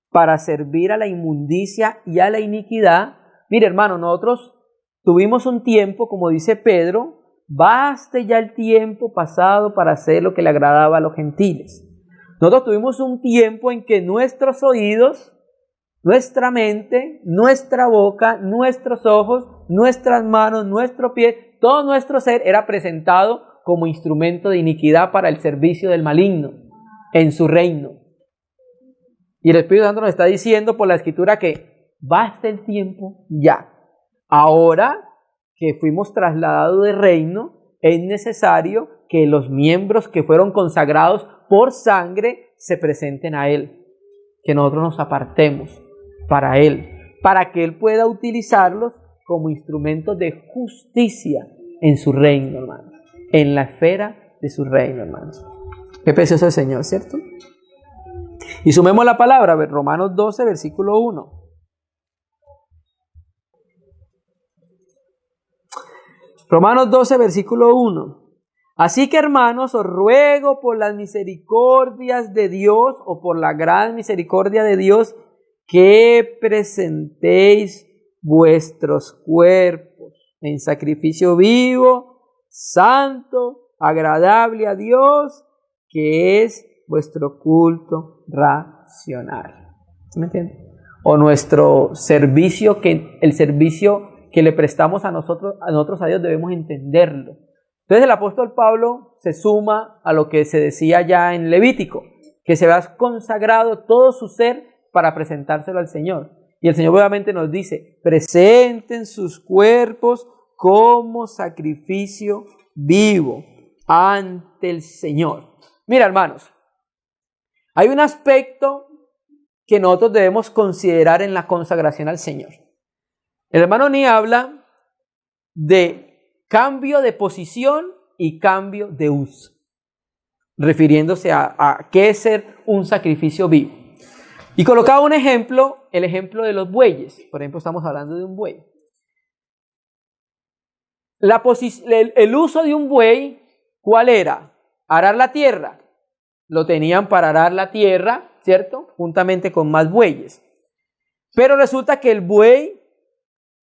para servir a la inmundicia y a la iniquidad. Mire, hermano, nosotros tuvimos un tiempo, como dice Pedro, baste ya el tiempo pasado para hacer lo que le agradaba a los gentiles. Nosotros tuvimos un tiempo en que nuestros oídos, nuestra mente, nuestra boca, nuestros ojos, nuestras manos, nuestro pie, todo nuestro ser era presentado como instrumento de iniquidad para el servicio del maligno en su reino. Y el Espíritu Santo nos está diciendo por la Escritura que basta el tiempo ya. Ahora que fuimos trasladados de reino, es necesario que los miembros que fueron consagrados por sangre se presenten a Él. Que nosotros nos apartemos para Él, para que Él pueda utilizarlos como instrumentos de justicia en su reino, hermanos. En la esfera de su reino, hermanos. Qué precioso el Señor, ¿cierto? Y sumemos la palabra, Romanos 12, versículo 1. Romanos 12, versículo 1. Así que, hermanos, os ruego por las misericordias de Dios, o por la gran misericordia de Dios, que presentéis vuestros cuerpos en sacrificio vivo, santo, agradable a Dios, que es vuestro culto racional. ¿Sí me entiende? O nuestro servicio, el servicio que le prestamos a nosotros a Dios, debemos entenderlo. Entonces el apóstol Pablo se suma a lo que se decía ya en Levítico, que se vea consagrado todo su ser para presentárselo al Señor. Y el Señor obviamente nos dice, presenten sus cuerpos como sacrificio vivo ante el Señor. Mira, hermanos, hay un aspecto que nosotros debemos considerar en la consagración al Señor. El hermano Ni habla de cambio de posición y cambio de uso, refiriéndose a qué es ser un sacrificio vivo. Y colocaba un ejemplo, el ejemplo de los bueyes. Por ejemplo, estamos hablando de un buey. El uso de un buey, ¿cuál era? Arar la tierra. Lo tenían para arar la tierra, ¿cierto? Juntamente con más bueyes. Pero resulta que el buey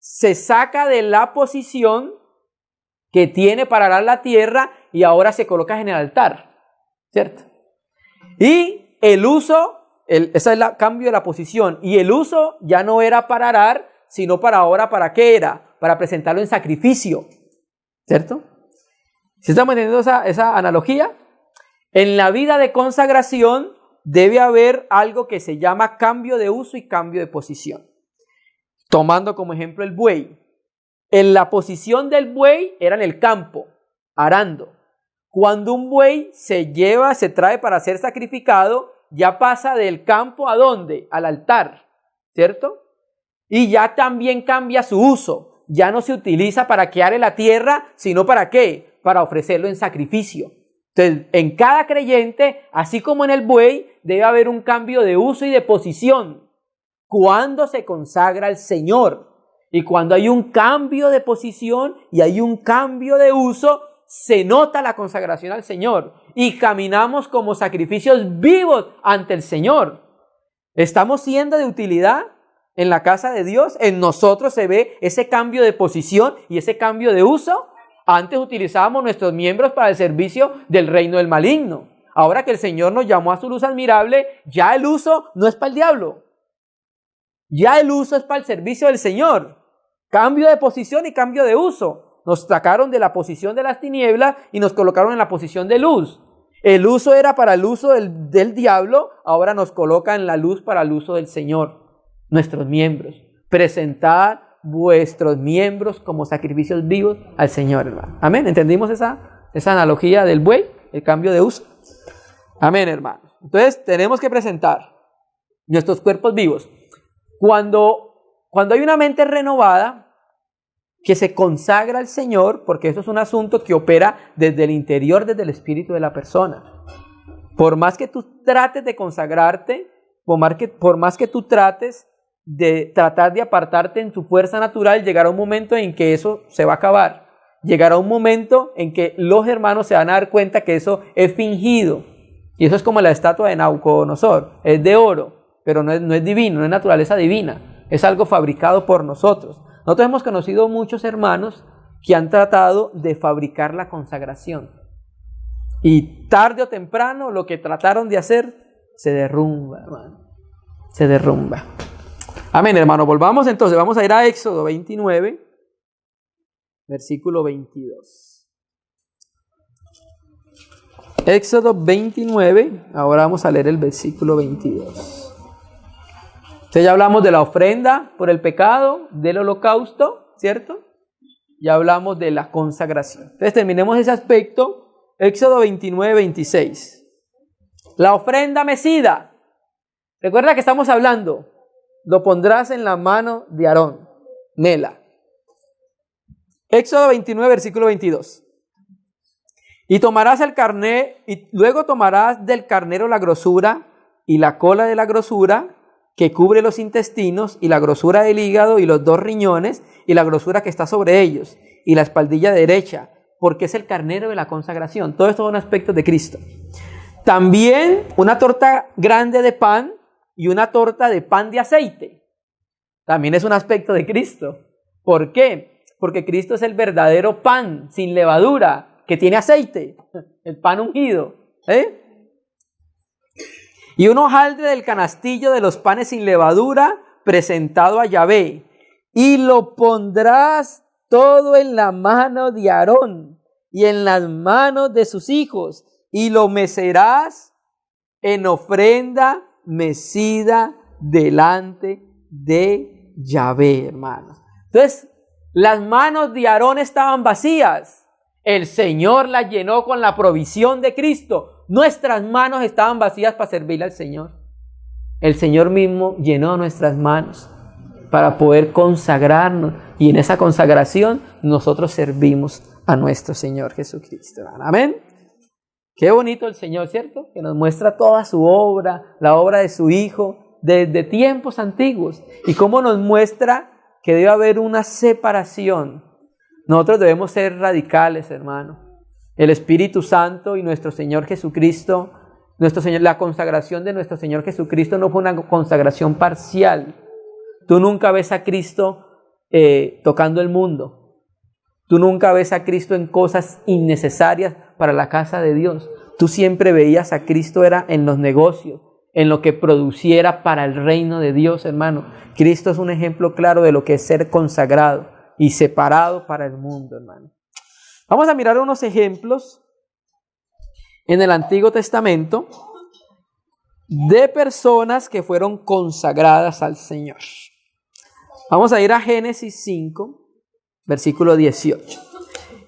se saca de la posición que tiene para arar la tierra y ahora se coloca en el altar, ¿cierto? Y el uso, ese es el cambio de la posición, y el uso ya no era para arar, sino para ahora, ¿para qué era? Para presentarlo en sacrificio, ¿cierto? ¿Sí estamos entendiendo esa analogía? En la vida de consagración debe haber algo que se llama cambio de uso y cambio de posición. Tomando como ejemplo el buey. En la posición del buey era en el campo, arando. Cuando un buey se trae para ser sacrificado, ya pasa del campo ¿a dónde? Al altar, ¿cierto? Y ya también cambia su uso. Ya no se utiliza para que are la tierra, sino ¿para qué? Para ofrecerlo en sacrificio. Entonces, en cada creyente, así como en el buey, debe haber un cambio de uso y de posición. Cuando se consagra al Señor. Y cuando hay un cambio de posición y hay un cambio de uso, se nota la consagración al Señor. Y caminamos como sacrificios vivos ante el Señor. ¿Estamos siendo de utilidad en la casa de Dios? En nosotros se ve ese cambio de posición y ese cambio de uso. Antes utilizábamos nuestros miembros para el servicio del reino del maligno. Ahora que el Señor nos llamó a su luz admirable, ya el uso no es para el diablo. Ya el uso es para el servicio del Señor. Cambio de posición y cambio de uso. Nos sacaron de la posición de las tinieblas y nos colocaron en la posición de luz. El uso era para el uso del diablo, ahora nos coloca en la luz para el uso del Señor. Nuestros miembros. Presentad vuestros miembros como sacrificios vivos al Señor, hermano. Amén. ¿Entendimos esa analogía del buey? El cambio de uso. Amén, hermanos. Entonces tenemos que presentar nuestros cuerpos vivos. Cuando hay una mente renovada, que se consagra al Señor, porque eso es un asunto que opera desde el interior, desde el espíritu de la persona. Por más que tú trates de consagrarte, por más que tú trates de tratar de apartarte en tu fuerza natural, llegará un momento en que eso se va a acabar. Llegará un momento en que los hermanos se van a dar cuenta que eso es fingido. Y eso es como la estatua de Nabucodonosor. Es de oro, pero no es divino, no es naturaleza divina. Es algo fabricado por nosotros. Nosotros hemos conocido muchos hermanos que han tratado de fabricar la consagración. Y tarde o temprano lo que trataron de hacer se derrumba, hermano. Se derrumba. Amén, hermano. Volvamos entonces. Vamos a ir a Éxodo 29, versículo 22. Éxodo 29. Ahora vamos a leer el versículo 22. Entonces ya hablamos de la ofrenda por el pecado, del holocausto, ¿cierto? Ya hablamos de la consagración. Entonces terminemos ese aspecto. Éxodo 29, 26. La ofrenda mecida. Recuerda que estamos hablando. Lo pondrás en la mano de Aarón. Nela. Éxodo 29, versículo 22. Y tomarás el carné, y luego tomarás del carnero la grosura y la cola de la grosura que cubre los intestinos y la grosura del hígado y los 2 riñones y la grosura que está sobre ellos y la espaldilla derecha, porque es el carnero de la consagración. Todo esto son aspectos de Cristo. También una torta grande de pan y una torta de pan de aceite. También es un aspecto de Cristo. ¿Por qué? Porque Cristo es el verdadero pan sin levadura, que tiene aceite, el pan ungido. Y un hojaldre del canastillo de los panes sin levadura presentado a Yahvé. Y lo pondrás todo en la mano de Aarón y en las manos de sus hijos, y lo mecerás en ofrenda mecida delante de Yahvé, hermanos. Entonces, las manos de Aarón estaban vacías. El Señor las llenó con la provisión de Cristo. Nuestras manos estaban vacías para servirle al Señor. El Señor mismo llenó nuestras manos para poder consagrarnos. Y en esa consagración nosotros servimos a nuestro Señor Jesucristo. Amén. Qué bonito el Señor, ¿cierto? Que nos muestra toda su obra, la obra de su Hijo, desde tiempos antiguos. Y cómo nos muestra que debe haber una separación. Nosotros debemos ser radicales, hermano. El Espíritu Santo y nuestro Señor Jesucristo, la consagración de nuestro Señor Jesucristo no fue una consagración parcial. Tú nunca ves a Cristo tocando el mundo. Tú nunca ves a Cristo en cosas innecesarias para la casa de Dios. Tú siempre veías a Cristo era en los negocios, en lo que produciera para el reino de Dios, hermano. Cristo es un ejemplo claro de lo que es ser consagrado y separado para el mundo, hermano. Vamos a mirar unos ejemplos en el Antiguo Testamento de personas que fueron consagradas al Señor. Vamos a ir a Génesis 5, versículo 18.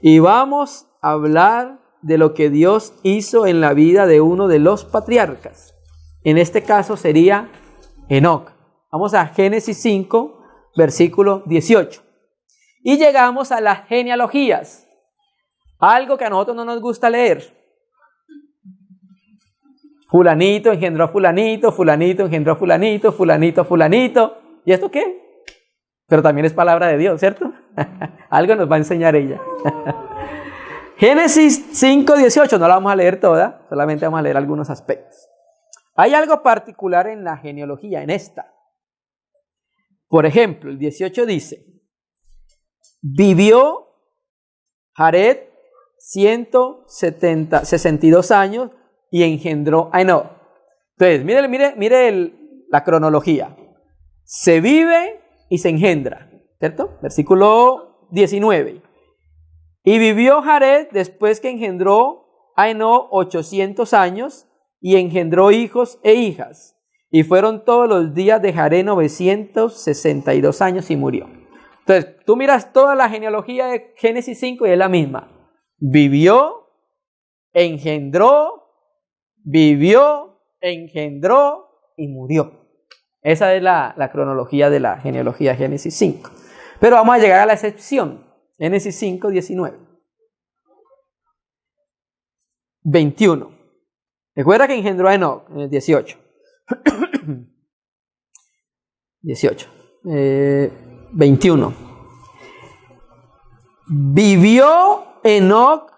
Y vamos a hablar de lo que Dios hizo en la vida de uno de los patriarcas. En este caso sería Enoc. Vamos a Génesis 5, versículo 18. Y llegamos a las genealogías. Algo que a nosotros no nos gusta leer. Fulanito engendró a fulanito, fulanito engendró a fulanito, fulanito a fulanito. ¿Y esto qué? Pero también es palabra de Dios, ¿cierto? Algo nos va a enseñar ella. Génesis 5:18, no la vamos a leer toda, solamente vamos a leer algunos aspectos. Hay algo particular en la genealogía, en esta. Por ejemplo, el 18 dice: vivió Jared 162 años y engendró a Enoc. Entonces, mire la cronología. Se vive y se engendra, ¿cierto? Versículo 19. Y vivió Jared después que engendró a Enoc 800 años y engendró hijos e hijas. Y fueron todos los días de Jared 962 años y murió. Entonces, tú miras toda la genealogía de Génesis 5 y es la misma. Vivió, engendró y murió. Esa es la cronología de la genealogía de Génesis 5. Pero vamos a llegar a la excepción. Génesis 5, 19. 21. Recuerda que engendró a Enoc en el 18. 18. 21. Vivió Enoc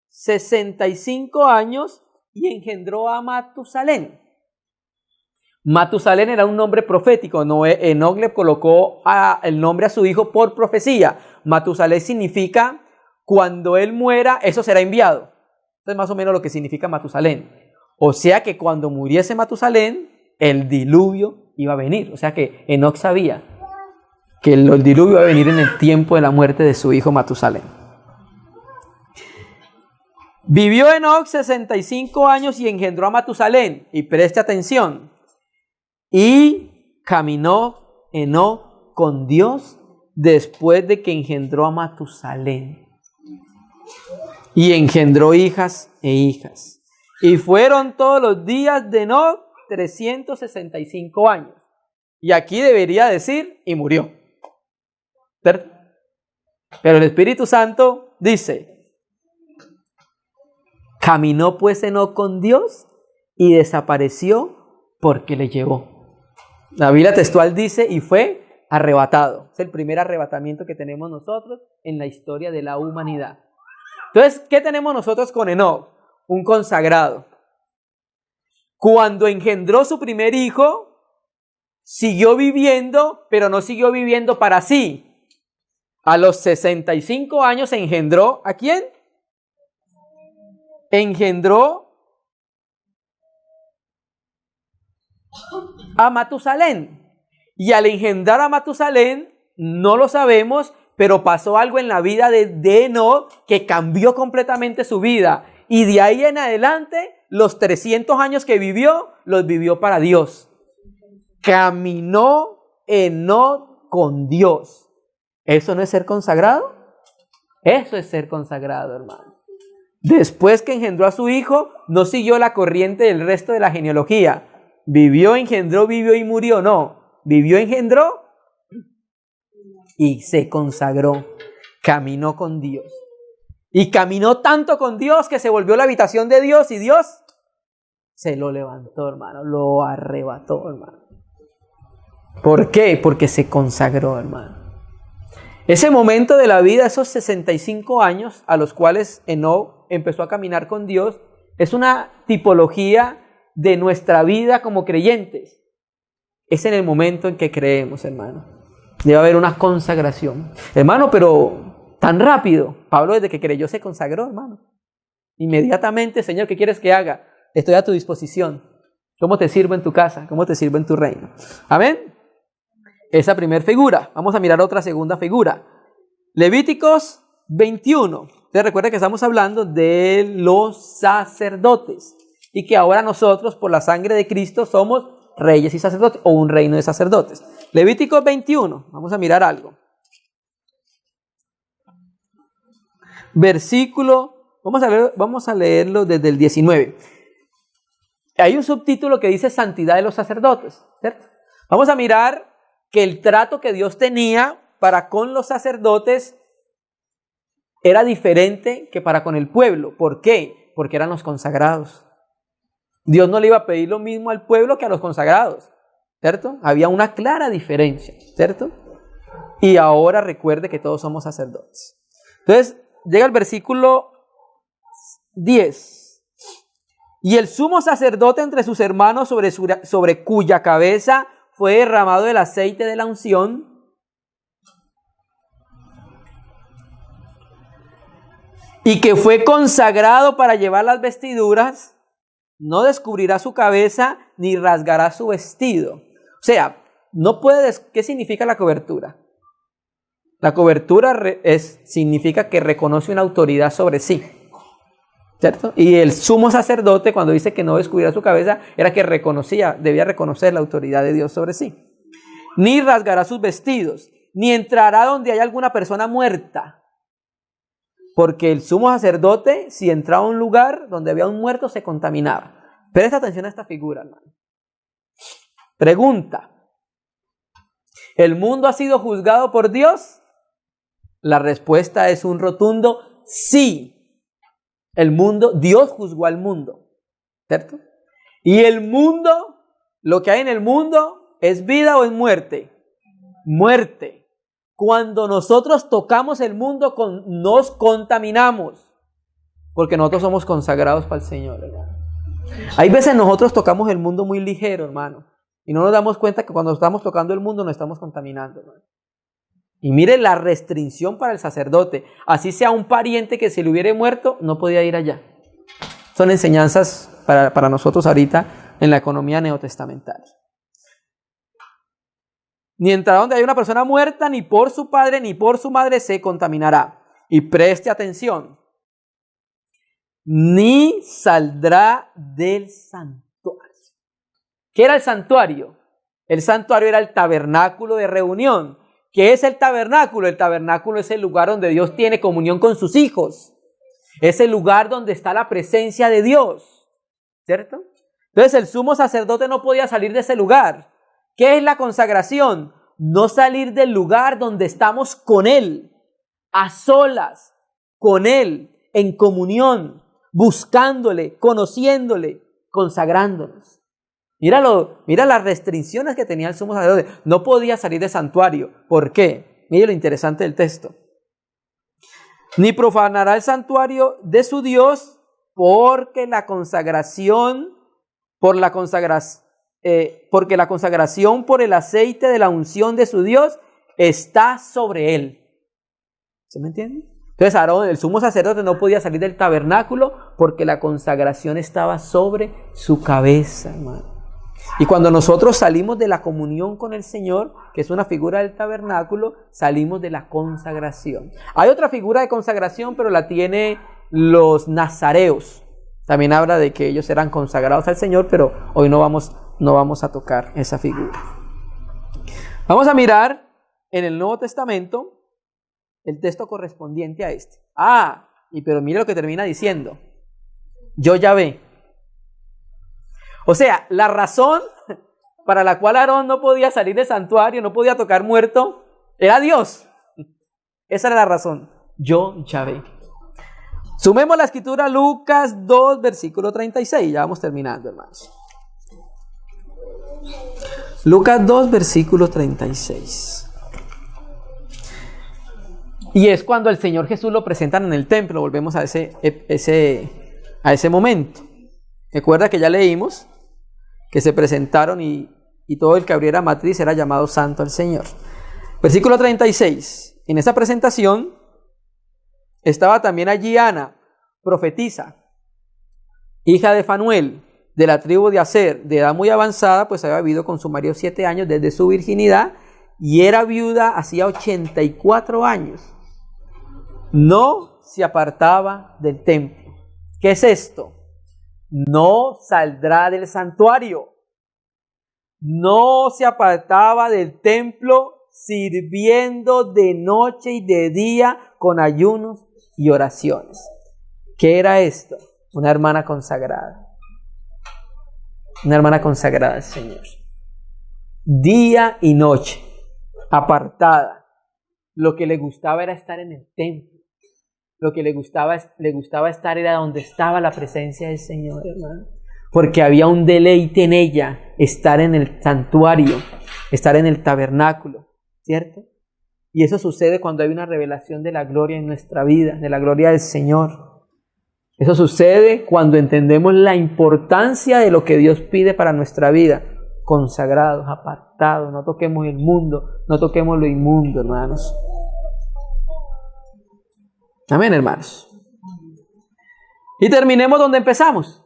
65 años y engendró a Matusalén. Matusalén era un nombre profético. Enoc le colocó el nombre a su hijo por profecía. Matusalén significa cuando él muera, eso será enviado. Entonces, más o menos lo que significa Matusalén. O sea que cuando muriese Matusalén, el diluvio iba a venir. O sea que Enoc sabía que el diluvio iba a venir en el tiempo de la muerte de su hijo Matusalén. Vivió Enoc 65 años y engendró a Matusalén. Y preste atención. Y caminó Enoc con Dios después de que engendró a Matusalén. Y engendró hijas e hijas. Y fueron todos los días de Enoc 365 años. Y aquí debería decir, y murió. ¿Cierto? Pero el Espíritu Santo dice, caminó pues Enoc con Dios y desapareció porque le llevó. La Biblia textual dice, y fue arrebatado. Es el primer arrebatamiento que tenemos nosotros en la historia de la humanidad. Entonces, ¿qué tenemos nosotros con Enoc? Un consagrado. Cuando engendró su primer hijo, siguió viviendo, pero no siguió viviendo para sí. A los 65 años engendró, ¿a quién? Engendró a Matusalén. Y al engendrar a Matusalén, no lo sabemos, pero pasó algo en la vida de Enoc que cambió completamente su vida. Y de ahí en adelante, los 300 años que vivió, los vivió para Dios. Caminó Enoc con Dios. ¿Eso no es ser consagrado? Eso es ser consagrado, hermano. Después que engendró a su hijo, no siguió la corriente del resto de la genealogía. Vivió, engendró, vivió y murió. No. Vivió, engendró y se consagró. Caminó con Dios. Y caminó tanto con Dios que se volvió la habitación de Dios y Dios se lo levantó, hermano. Lo arrebató, hermano. ¿Por qué? Porque se consagró, hermano. Ese momento de la vida, esos 65 años a los cuales Enoc empezó a caminar con Dios, es una tipología de nuestra vida como creyentes. Es en el momento en que creemos, hermano. Debe haber una consagración. Hermano, pero tan rápido. Pablo desde que creyó se consagró, hermano. Inmediatamente, Señor, ¿qué quieres que haga? Estoy a tu disposición. ¿Cómo te sirvo en tu casa? ¿Cómo te sirvo en tu reino? Amén. Esa primera figura. Vamos a mirar otra segunda figura. Levíticos 21. Te recuerda que estamos hablando de los sacerdotes. Y que ahora nosotros, por la sangre de Cristo, somos reyes y sacerdotes, o un reino de sacerdotes. Levíticos 21. Vamos a mirar algo. Versículo, vamos a leerlo desde el 19. Hay un subtítulo que dice santidad de los sacerdotes, ¿cierto? Vamos a mirar que el trato que Dios tenía para con los sacerdotes era diferente que para con el pueblo. ¿Por qué? Porque eran los consagrados. Dios no le iba a pedir lo mismo al pueblo que a los consagrados, ¿cierto? Había una clara diferencia, ¿cierto? Y ahora recuerde que todos somos sacerdotes. Entonces, llega el versículo 10. Y el sumo sacerdote entre sus hermanos sobre cuya cabeza fue derramado el aceite de la unción, y que fue consagrado para llevar las vestiduras, no descubrirá su cabeza ni rasgará su vestido. O sea, no puede. ¿Qué significa la cobertura? La cobertura significa que reconoce una autoridad sobre sí, ¿cierto? Y el sumo sacerdote, cuando dice que no descubrirá su cabeza, era que debía reconocer la autoridad de Dios sobre sí. Ni rasgará sus vestidos, ni entrará donde haya alguna persona muerta. Porque el sumo sacerdote, si entraba a un lugar donde había un muerto, se contaminaba. Presta atención a esta figura, hermano. Pregunta. ¿El mundo ha sido juzgado por Dios? La respuesta es un rotundo sí. Dios juzgó al mundo, ¿cierto? Y el mundo, lo que hay en el mundo, ¿es vida o es muerte? Muerte. Cuando nosotros tocamos el mundo, nos contaminamos, porque nosotros somos consagrados para el Señor, hermano. Hay veces nosotros tocamos el mundo muy ligero, hermano, y no nos damos cuenta que cuando estamos tocando el mundo nos estamos contaminando, hermano. Y mire la restricción para el sacerdote. Así sea un pariente que se le hubiera muerto, no podía ir allá. Son enseñanzas para nosotros ahorita en la economía neotestamental. Ni entrará donde hay una persona muerta, ni por su padre, ni por su madre se contaminará. Y preste atención. Ni saldrá del santuario. ¿Qué era el santuario? El santuario era el tabernáculo de reunión. ¿Qué es el tabernáculo? El tabernáculo es el lugar donde Dios tiene comunión con sus hijos. Es el lugar donde está la presencia de Dios, ¿cierto? Entonces el sumo sacerdote no podía salir de ese lugar. ¿Qué es la consagración? No salir del lugar donde estamos con Él, a solas, con Él, en comunión, buscándole, conociéndole, consagrándonos. Mira las restricciones que tenía el sumo sacerdote. No podía salir del santuario. ¿Por qué? Mire lo interesante del texto. Ni profanará el santuario de su Dios, porque la consagración por el aceite de la unción de su Dios está sobre él. ¿Se me entiende? Entonces Aarón, el sumo sacerdote, no podía salir del tabernáculo porque la consagración estaba sobre su cabeza, hermano. Y cuando nosotros salimos de la comunión con el Señor, que es una figura del tabernáculo, salimos de la consagración. Hay otra figura de consagración, pero la tiene los nazareos. También habla de que ellos eran consagrados al Señor, pero hoy no vamos a tocar esa figura. Vamos a mirar en el Nuevo Testamento el texto correspondiente a este. Pero mire lo que termina diciendo. Yo Yahvé. O sea, la razón para la cual Aarón no podía salir del santuario, no podía tocar muerto, era Dios. Esa era la razón. Yo Yahvé. Sumemos la escritura a Lucas 2, versículo 36. Ya vamos terminando, hermanos. Lucas 2, versículo 36. Y es cuando el Señor Jesús lo presentan en el templo. Volvemos a ese momento. Recuerda que ya leímos que se presentaron y todo el que abriera matriz era llamado santo al Señor. Versículo 36. En esa presentación estaba también allí Ana, profetisa, hija de Fanuel, de la tribu de Aser, de edad muy avanzada, pues había vivido con su marido 7 años desde su virginidad y era viuda hacía 84 años. No se apartaba del templo. ¿Qué es esto? No saldrá del santuario. No se apartaba del templo, sirviendo de noche y de día con ayunos y oraciones. ¿Qué era esto? Una hermana consagrada. Una hermana consagrada al Señor. Día y noche, apartada. Lo que le gustaba era estar en el templo. Lo que le gustaba estar era donde estaba la presencia del Señor, hermano. Porque había un deleite en ella, estar en el santuario, estar en el tabernáculo, ¿cierto? Y eso sucede cuando hay una revelación de la gloria en nuestra vida, de la gloria del Señor. Eso sucede cuando entendemos la importancia de lo que Dios pide para nuestra vida. Consagrados, apartados, no toquemos el mundo, no toquemos lo inmundo, hermanos. Amén, hermanos. Y terminemos donde empezamos.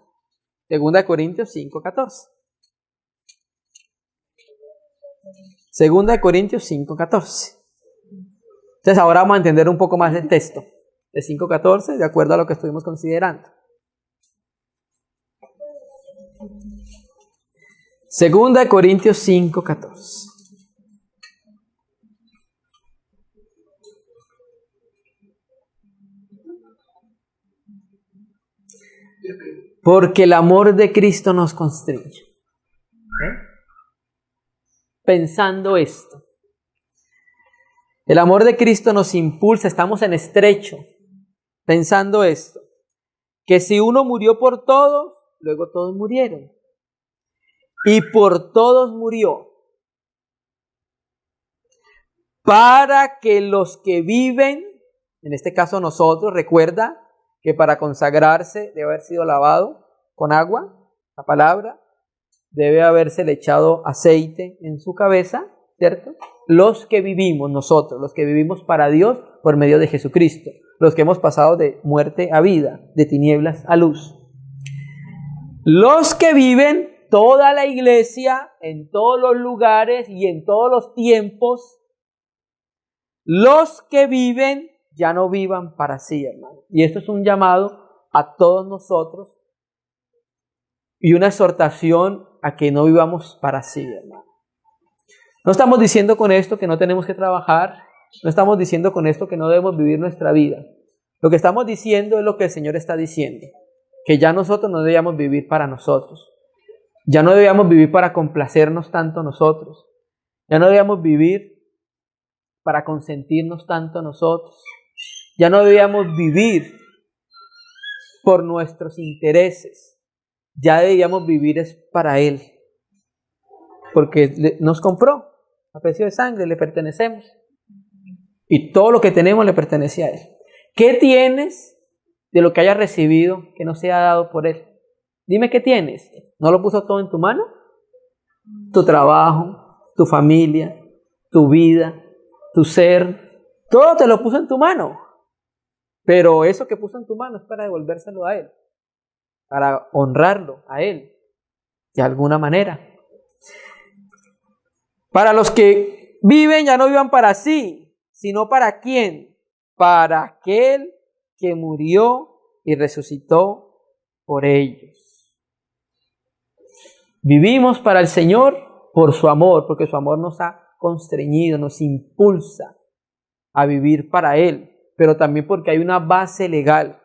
2 Corintios 5:14. 2 Corintios 5:14. Entonces ahora vamos a entender un poco más el texto de 5:14 de acuerdo a lo que estuvimos considerando. 2 Corintios 5:14. Porque el amor de Cristo nos constriñe. Pensando esto, El amor de Cristo nos impulsa, estamos en estrecho, pensando esto, que si uno murió por todos, luego todos murieron. Y por todos murió, para que los que viven, en este caso nosotros, recuerda que para consagrarse debe haber sido lavado con agua, la palabra, debe haberse echado aceite en su cabeza, ¿cierto? Los que vivimos nosotros, los que vivimos para Dios por medio de Jesucristo, los que hemos pasado de muerte a vida, de tinieblas a luz. Los que viven, toda la iglesia, en todos los lugares y en todos los tiempos, los que viven ya no vivan para sí, hermano. Y esto es un llamado a todos nosotros y una exhortación a que no vivamos para sí, hermano. No estamos diciendo con esto que no tenemos que trabajar, no estamos diciendo con esto que no debemos vivir nuestra vida. Lo que estamos diciendo es lo que el Señor está diciendo, que ya nosotros no debíamos vivir para nosotros, ya no debíamos vivir para complacernos tanto nosotros, ya no debíamos vivir para consentirnos tanto nosotros, ya no debíamos vivir por nuestros intereses, ya debíamos vivir es para Él, porque nos compró a precio de sangre, le pertenecemos y todo lo que tenemos le pertenece a Él. ¿Qué tienes de lo que hayas recibido que no sea dado por Él? Dime qué tienes. ¿No lo puso todo en tu mano? Tu trabajo, tu familia, tu vida, tu ser, todo te lo puso en tu mano. Pero eso que puso en tu mano es para devolvérselo a Él, para honrarlo a Él, de alguna manera. Para los que viven, ya no vivan para sí, sino para ¿quién? Para aquel que murió y resucitó por ellos. Vivimos para el Señor por su amor, porque su amor nos ha constreñido, nos impulsa a vivir para Él, pero también porque hay una base legal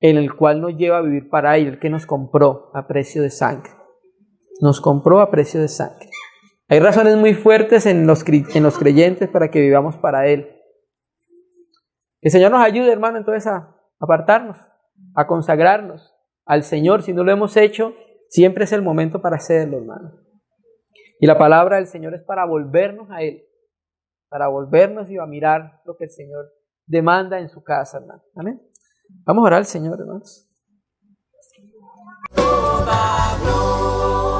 en el cual nos lleva a vivir para Él, el que nos compró a precio de sangre. Nos compró a precio de sangre. Hay razones muy fuertes en los creyentes para que vivamos para Él. Que el Señor nos ayude, hermano, entonces a apartarnos, a consagrarnos al Señor. Si no lo hemos hecho, siempre es el momento para hacerlo, hermano. Y la palabra del Señor es para volvernos a Él, para volvernos y a mirar lo que el Señor demanda en su casa, hermano. Amén. Vamos a orar al Señor, hermanos. Toda gloria.